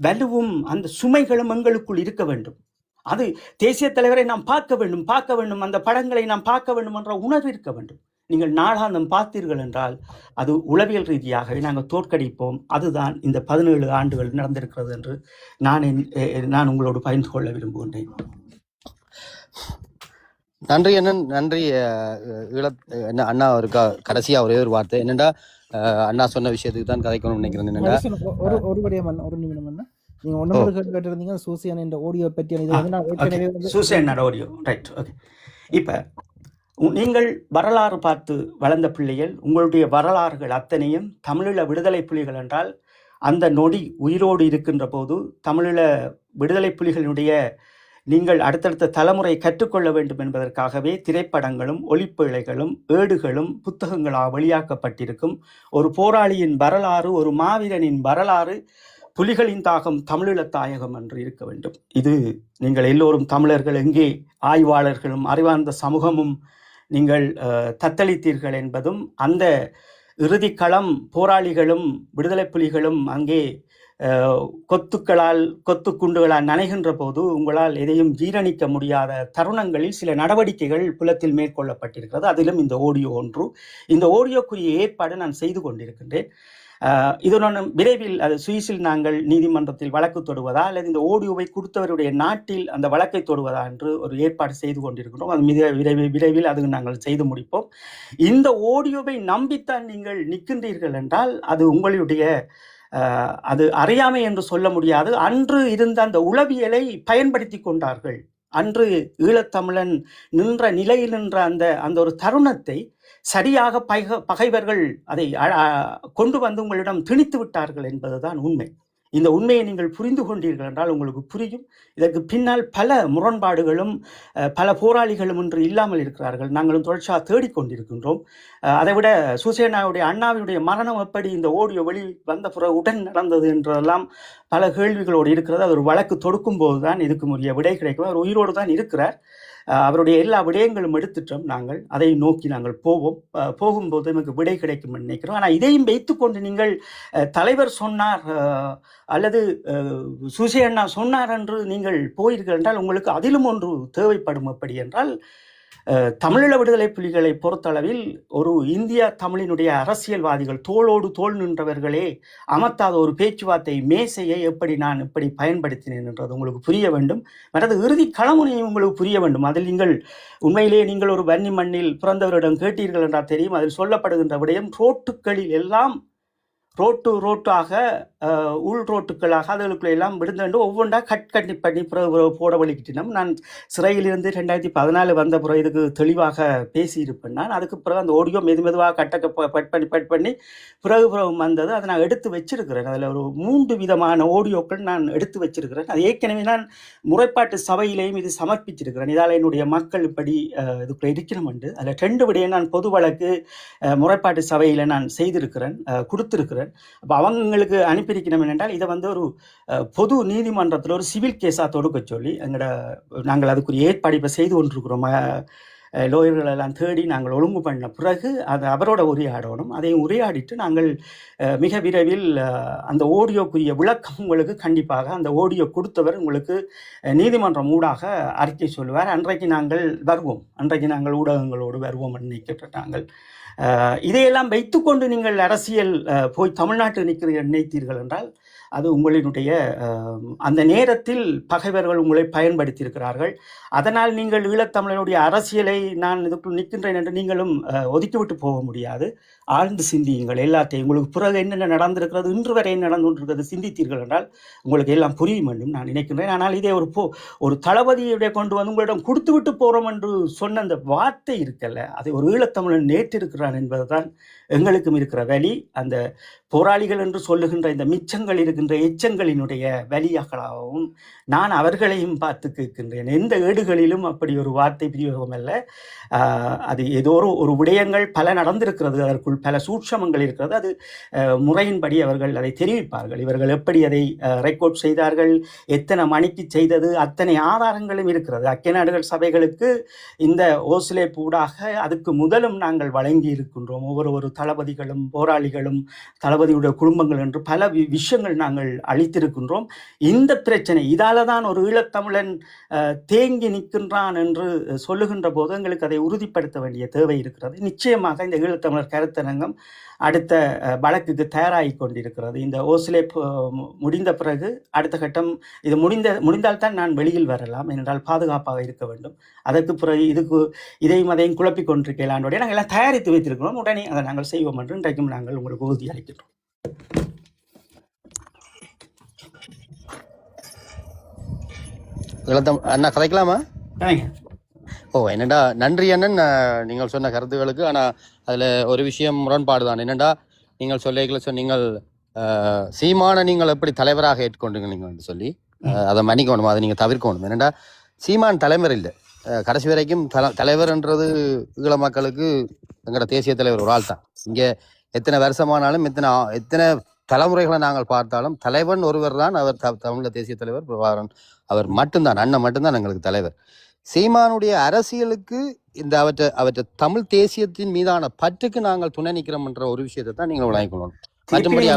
Speaker 2: வலுவும் அந்த சுமைகளும் எங்களுக்குள் இருக்க வேண்டும். அது தேசிய தலைவரை நாம் பார்க்க வேண்டும், அந்த படங்களை நாம் பார்க்க வேண்டும் என்ற உணர்வு இருக்க வேண்டும். நீங்கள் நாளாந்தம் பார்த்தீர்கள் என்றால் அது உளவியல் ரீதியாகவே நாங்கள் தோற்கடிப்போம். அதுதான் இந்த 17 ஆண்டுகள் நடந்திருக்கிறது என்று நான் உங்களோடு பகிர்ந்து கொள்ள விரும்புகின்றேன்.
Speaker 4: நன்றி அண்ணன், நன்றி. அண்ணா இருக்கா கடைசியா ஒரே ஒரு வார்த்தை என்னன்னா, அண்ணா சொன்ன விஷயத்துக்கு தான் கதைக்கணும்னு நினைக்கிறேன். என்னன்னா
Speaker 3: ஒரு நிமிடம் அண்ணா, நீங்க ஒன்னொரு கேட்டிருந்தீங்க சூசியன் இந்த ஆடியோ பற்றி.
Speaker 2: சூசியன் ஆடியோ, ரைட், ஓகே. இப்ப நீங்கள் வரலாறு பார்த்து வளர்ந்த பிள்ளைகள், உங்களுடைய வரலாறுகள் அத்தனையும் தமிழீழ விடுதலை புலிகள் என்றால் அந்த நொடி உயிரோடு இருக்கின்ற போது தமிழீழ விடுதலை புலிகளுடைய நீங்கள் அடுத்தடுத்த தலைமுறை கற்றுக்கொள்ள வேண்டும் என்பதற்காகவே திரைப்படங்களும் ஒளிப்பிழைகளும் ஏடுகளும் புத்தகங்களாக வெளியாக்கப்பட்டிருக்கும். ஒரு போராளியின் வரலாறு, ஒரு மாவீரனின் வரலாறு, புலிகளின் தாகம் தமிழீழத் தாயகம் என்று இருக்க வேண்டும். இது நீங்கள் எல்லோரும் தமிழர்கள், எங்கே ஆய்வாளர்களும் அறிவார்ந்த சமூகமும் நீங்கள் தத்தளித்தீர்கள் என்பதும், அந்த இறுதிக்களம் போராளிகளும் விடுதலை புலிகளும் அங்கே கொத்து குண்டுகளால் நனைகின்ற போது உங்களால் எதையும் ஜீரணிக்க முடியாத தருணங்களில் சில நடவடிக்கைகள் புலத்தில் மேற்கொள்ளப்பட்டிருக்கிறது. அதிலும் இந்த ஆடியோ ஒன்று. இந்த ஆடியோக்குரிய ஏற்பாடு நான் செய்து கொண்டிருக்கின்றேன். இதனுடன் விரைவில் அது சுவிஸில் நாங்கள் நீதிமன்றத்தில் வழக்கு தொடுவதா அல்லது இந்த ஆடியோவை கொடுத்தவருடைய நாட்டில் அந்த வழக்கை தொடுவதா என்று ஒரு ஏற்பாடு செய்து கொண்டிருக்கின்றோம். அது மிக விரைவில் அது நாங்கள் செய்து முடிப்போம். இந்த ஆடியோவை நம்பித்தான் நீங்கள் நிற்கின்றீர்கள் என்றால் அது உங்களுடைய அது அறியாமை என்று சொல்ல முடியாது. அன்று இருந்த அந்த உளவியலை பயன்படுத்தி கொண்டார்கள். அன்று ஈழத்தமிழன் நின்ற நிலையில் நின்ற அந்த ஒரு தருணத்தை சரியாக பகைவர்கள் அதை கொண்டு வந்து உங்களிடம் திணித்து விட்டார்கள் என்பதுதான் உண்மை. இந்த உண்மையை நீங்கள் புரிந்து கொண்டீர்கள் என்றால் உங்களுக்கு புரியும். இதற்கு பின்னால் பல முரண்பாடுகளும் பல போராளிகளும் இன்று இல்லாமல் இருக்கிறார்கள். நாங்களும் தொடர்ச்சியாக தேடிக்கொண்டிருக்கின்றோம். அதைவிட சூசேனாவுடைய அண்ணாவினுடைய மரணம் எப்படி இந்த ஆடியோ வெளி வந்த பிறகு உடன் நடந்தது என்றெல்லாம் பல கேள்விகளோடு இருக்கிறது. அது ஒரு வழக்கு தொடுக்கும் போது தான் இதுக்கு உரிய விடை கிடைக்கும். அவர் உயிரோடு தான் இருக்கிறார். அவருடைய எல்லா விடயங்களும் எடுத்துட்டோம். நாங்கள் அதை நோக்கி நாங்கள் போகும்போது நமக்கு விடை கிடைக்கும் நினைக்கிறோம். ஆனால் இதையும் வைத்துக்கொண்டு நீங்கள் தலைவர் சொன்னார் அல்லது சுசே அண்ணா சொன்னார் என்று நீங்கள் போயிருங்கள் என்றால் உங்களுக்கு அதிலும் ஒன்று தேவைப்படும். அப்படி என்றால் தமிழீழ விடுதலை புலிகளை பொறுத்தளவில் ஒரு இந்திய தமிழினுடைய அரசியல்வாதிகள் தோளோடு தோள் நின்றவர்களே அமர்த்தாத ஒரு பேச்சுவார்த்தை மேசையை எப்படி நான் இப்படி பயன்படுத்தினேன் என்றது உங்களுக்கு புரிய வேண்டும். மற்றது இறுதி களமுனையும் உங்களுக்கு புரிய வேண்டும். அதில் நீங்கள் உண்மையிலேயே நீங்கள் ஒரு வன்னி மண்ணில் பிறந்தவரிடம் கேட்டீர்கள் என்றால் தெரியும். அதில் சொல்லப்படுகின்ற விடயம் ரோட்டுக்களில் எல்லாம் ரோட்டாக உள் ரோட்டுகளாக அதுகளுக்குள்ள எல்லாம் விழுந்து ஒவ்வொன்றா கட் பண்ணி பிறகு போட வலிக்கிட்டினோம். நான் சிறையிலிருந்து 2014 வந்த பிறகு இதுக்கு தெளிவாக பேசியிருப்பேன். நான் அதுக்கு பிறகு அந்த ஆடியோ மெதுவாக கட் பண்ணி பிறகு வந்தது. அதை நான் எடுத்து வச்சிருக்கிறேன். அதில் ஒரு 3 விதமான ஆடியோக்கள் நான் எடுத்து வச்சிருக்கிறேன். அது ஏற்கனவே நான் முறைப்பாட்டு சபையிலேயும் இது சமர்ப்பிச்சிருக்கிறேன். இதால் என்னுடைய மக்கள் இப்படி இதுக்குள்ள இருக்கணும் என்று அதில் 2 விடையை நான் பொது வழக்கு முறைப்பாட்டு சபையில் நான் செய்திருக்கிறேன், கொடுத்துருக்கிறேன். அப்போ அவங்களுக்கு அனுப்பியிருக்கணும் என்றால் இதை ஒரு பொது நீதிமன்றத்தில் ஒரு சிவில் கேஸாக தொடுக்க சொல்லி நாங்கள் அதுக்குரிய ஏற்பாடு இப்போ செய்து கொண்டிருக்கிறோம். லோயர்களெல்லாம் தேடி நாங்கள் ஒழுங்கு பண்ண பிறகு அது அவரோட உரையாடணும். அதையும் உரையாடிட்டு நாங்கள் மிக விரைவில் அந்த ஆடியோக்குரிய விளக்கம் உங்களுக்கு கண்டிப்பாக அந்த ஆடியோ கொடுத்தவர் உங்களுக்கு நீதிமன்றம் ஊடாக அறிக்கை சொல்லுவார். அன்றைக்கு நாங்கள் வருவோம், அன்றைக்கு நாங்கள் ஊடகங்களோடு வருவோம் நினைக்கிற நாங்கள் இதையெல்லாம் வைத்துக்கொண்டு நீங்கள் அரசியல் போய் தமிழ்நாட்டில் நினைத்தீர்கள் என்றால் அது உங்களினுடைய அந்த நேரத்தில் பகைவர்கள் உங்களை பயன்படுத்தியிருக்கிறார்கள். அதனால் நீங்கள் ஈழத்தமிழனுடைய அரசியலை நான் இதுக்குள் நிற்கின்றேன் என்று நீங்களும் ஒதுக்கிவிட்டு போக முடியாது. ஆழ்ந்து சிந்தியுங்கள் எல்லாத்தையும். உங்களுக்கு பிறகு என்னென்ன நடந்திருக்கிறது, இன்று வரை நடந்து கொண்டிருக்கிறது சிந்தித்தீர்கள் என்றால் உங்களுக்கு எல்லாம் புரியும் என்றும் நான் நினைக்கின்றேன். ஆனால் இதே ஒரு தளபதியுடைய கொண்டு உங்களிடம் கொடுத்து விட்டு போகிறோம் என்று சொன்ன அந்த வார்த்தை இருக்கல்ல, அதை ஒரு ஈழத்தமிழன் நேற்றிருக்கிறான் என்பதுதான் எங்களுக்கும் இருக்கிற வலி. அந்த போராளிகள் என்று சொல்லுகின்ற இந்த மிச்சங்கள் இருக்கின்ற எச்சங்களினுடைய வலியாகவும் நான் அவர்களையும் பார்த்து கேட்கின்றேன். எந்த ஏடுகளிலும் அப்படி ஒரு வார்த்தை பிரயோகம் அல்ல. அது ஏதோ ஒரு விடயங்கள் பல நடந்திருக்கிறது, அதற்குள் பல சூட்சமங்கள் இருக்கிறது. அது முறையின்படி அவர்கள் அதை தெரிவிப்பார்கள். இவர்கள் எப்படி அதை ரெக்கார்ட் செய்தார்கள், எத்தனை மணிக்கு செய்தது, அத்தனை ஆதாரங்களும் இருக்கிறது. ஐக்கிய நாடுகள் சபைகளுக்கு இந்த ஓசிலே ஊடாக அதுக்கு முதலும் நாங்கள் வழங்கி இருக்கின்றோம். ஒவ்வொரு தளபதிகளும் போராளிகளும் தளபதியுடைய குடும்பங்கள் என்று பல விஷயங்கள் நாங்கள் அளித்திருக்கின்றோம். இந்த பிரச்சனை இதால தான் ஒரு ஈழத்தமிழன் தேங்கி நிற்கின்றான் என்று சொல்லுகின்ற போது எங்களுக்கு அதை உறுதிப்படுத்த வேண்டிய தேவை இருக்கிறது. நிச்சயமாக இந்த ஈழத்தமிழர் கருத்தரங்கம் அடுத்த வழக்குக்கு தயாராகி கொண்டிருக்கிறது. இந்த ஓசிலே முடிந்த பிறகு அடுத்த கட்டம் இது முடிந்தால்தான் நான் வெளியில் வரலாம், என்றால் பாதுகாப்பாக இருக்க வேண்டும். அதற்கு பிறகு இதையும் அதையும் குழப்பிக் கொண்டிருக்கலாண்டோடைய நாங்கள் எல்லாம் தயாரித்து வைத்திருக்கிறோம். உடனே அதை நாங்கள் செய்வோம் என்று இன்றைக்கும் நாங்கள் உங்களுக்கு உறுதி அளிக்கின்றோம்.
Speaker 4: அண்ணா கதைக்கலாமா? என்னடா நன்றி அண்ணன், நீங்கள் சொன்ன கருத்துக்களுக்கு. ஆனால் அதில் ஒரு விஷயம் முரண்பாடு தான். என்னடா நீங்கள் நீங்கள் சீமான நீங்கள் எப்படி தலைவராக ஏற்றுக்கொண்டுங்க நீங்கள் சொல்லி அதை மன்னிக்கணும், அதை நீங்கள் தவிர்க்கணும். என்னடா சீமான் தலைவர் இல்லை, கடைசி வரைக்கும் தலைவர்ன்றது ஈழ மக்களுக்கு எங்களோட தேசிய தலைவர் ஒரு ஆள் தான். இங்கே எத்தனை வருஷமானாலும் எத்தனை தலைமுறைகளை நாங்கள் பார்த்தாலும் தலைவன் ஒருவர் தான். அவர் தமிழ் தேசிய தலைவர் பிரபாகரன் அவர் மட்டும்தான், அண்ணன் மட்டும்தான் எங்களுக்கு தலைவர். சீமானுடைய அரசியலுக்கு இந்த அவற்றை தமிழ் தேசியத்தின் மீதான பற்றுக்கு நாங்கள் துணை நிற்கிறோம் என்ற ஒரு விஷயத்தை தான் நீங்கள் வழங்கிக்கொள்ளணும். மற்றபடி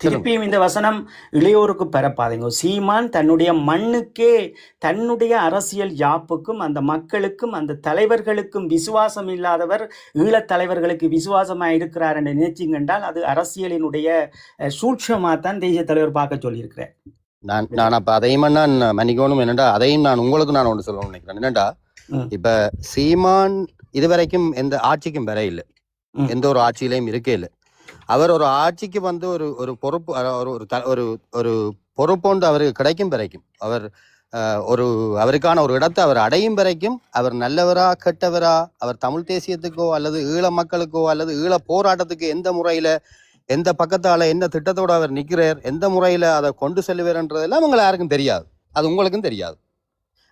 Speaker 2: திருப்பியும் இந்த வசனம் இளையோருக்கு பெறப்பாதீங்க. சீமான் தன்னுடைய மண்ணுக்கே, தன்னுடைய அரசியல் யாப்புக்கும் அந்த மக்களுக்கும் அந்த தலைவர்களுக்கும் விசுவாசம் இல்லாதவர் ஈழத் தலைவர்களுக்கு விசுவாசமாக இருக்கிறார் என்று நினைச்சிங்க என்றால் அது அரசியலினுடைய சூட்சமாகத்தான் தேசிய தலைவர் பார்க்க சொல்லியிருக்கிறேன்.
Speaker 4: நான் அப்ப அதையும் நான் மன்னிக்கணும். என்னடா அதையும் நான் உங்களுக்கு நான் ஒன்று சொல்லணும்னு நினைக்கிறேன். என்னடா இப்ப சீமான் இதுவரைக்கும் எந்த ஆட்சிக்கும் வர இல்லை, எந்த ஒரு ஆட்சியிலையும் இருக்கே இல்லை. அவர் ஒரு ஆட்சிக்கு வந்து ஒரு பொறுப்பு ஒரு பொறுப்பொன்று அவருக்கு கிடைக்கும் வரைக்கும், அவர் அவருக்கான ஒரு இடத்தை அவர் அடையும் வரைக்கும், அவர் நல்லவரா கெட்டவரா, அவர் தமிழ் தேசியத்துக்கோ அல்லது ஈழ மக்களுக்கோ அல்லது ஈழ போராட்டத்துக்கு எந்த முறையில எந்த பக்கத்தால என்ன திட்டத்தோட அவர் நிற்கிறார், எந்த முறையில அதை கொண்டு செல்லுவார்ன்றதெல்லாம் அவங்களை யாருக்கும் தெரியாது, அது உங்களுக்கும் தெரியாது.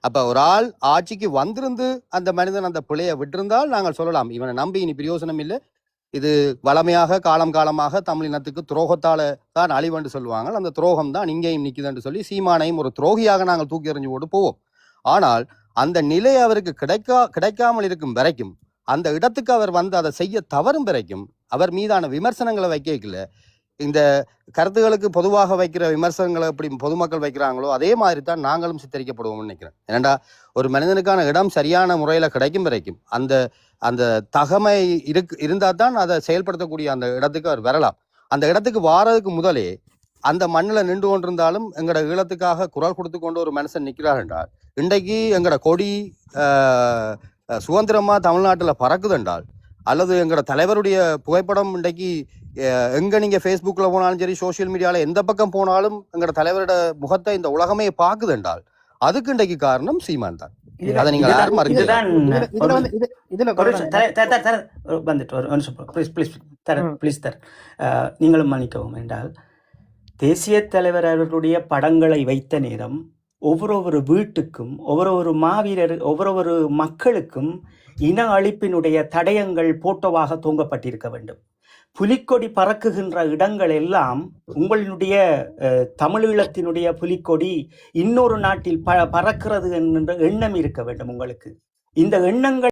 Speaker 4: அப்ப ஒரு ஆள் ஆட்சிக்கு வந்திருந்து அந்த மனிதன் அந்த பிழையை விட்டிருந்தால் நாங்கள் சொல்லலாம், இவனை நம்பி இனி பிரயோசனம் இல்லை, இது வளமையாக காலமாக தமிழினத்துக்கு துரோகத்தால தான் அழிவென்று சொல்லுவாங்க, அந்த துரோகம் தான் இங்கேயும் நிற்குதுன்னு சொல்லி சீமானையும் ஒரு துரோகியாக நாங்கள் தூக்கி எறிஞ்சு போட்டு போவோம். ஆனால் அந்த நிலை அவருக்கு கிடைக்காமல் இருக்கும் வரைக்கும், அந்த இடத்துக்கு அவர் வந்து அதை செய்ய தவறும் வரைக்கும் அவர் மீதான விமர்சனங்களை வைக்கல. இந்த கருத்துகளுக்கு பொதுவாக வைக்கிற விமர்சனங்களை எப்படி பொதுமக்கள் வைக்கிறாங்களோ அதே மாதிரி தான் நாங்களும் சித்தரிக்கப்படுவோம்னு நினைக்கிறேன். ஏன்னா ஒரு மனிதனுக்கான இடம் சரியான முறையில கிடைக்கும் வரைக்கும் அந்த தகமை இருந்தால் தான் அதை செயல்படுத்தக்கூடிய அந்த இடத்துக்கு அவர் வரலாம். அந்த இடத்துக்கு வாரதுக்கு முதலே அந்த மண்ணில் நின்று கொண்டிருந்தாலும் எங்களோட ஈழத்துக்காக குரல் கொடுத்து கொண்டு ஒரு மனுஷன் நிற்கிறார் என்றால், இன்றைக்கு எங்களோட கொடி சுதந்திரமா தமிழ்நாட்டில் பறக்குது என்றால், அல்லது எங்களோட தலைவருடைய புகைப்படம் இன்றைக்கு எங்க நீங்க ஃபேஸ்புக்கில் போனாலும் சரி, சோசியல் மீடியாவில் எந்த பக்கம் போனாலும் எங்களோட தலைவரோட முகத்தை இந்த உலகமே பார்க்குது என்றால் அதுக்கு இன்றைக்கு காரணம் சீமான் தான். அதை நீங்கள் யாரும்
Speaker 2: இதுதான்
Speaker 3: இதுல
Speaker 2: வந்துட்டு ஒரு நிமிஷம் ப்ளீஸ் தர நீங்களும் மன்னிக்கவும் என்றால், தேசிய தலைவர் அவர்களுடைய படங்களை வைத்த நேரம் ஒவ்வொரு வீட்டுக்கும் ஒவ்வொரு மாவீரர் ஒவ்வொரு மக்களுக்கும் இன அழிப்பினுடைய தடயங்கள் போட்டோவாக தொங்கப்பட்டிருக்க வேண்டும். புலிக்கொடி பறக்குகின்ற இடங்கள் எல்லாம் உங்களுடைய தமிழீழத்தினுடைய புலிக்கொடி இன்னொரு நாட்டில் பறக்கிறது என்ற எண்ணம் இருக்க வேண்டும் உங்களுக்கு. இந்த எண்ணங்கள்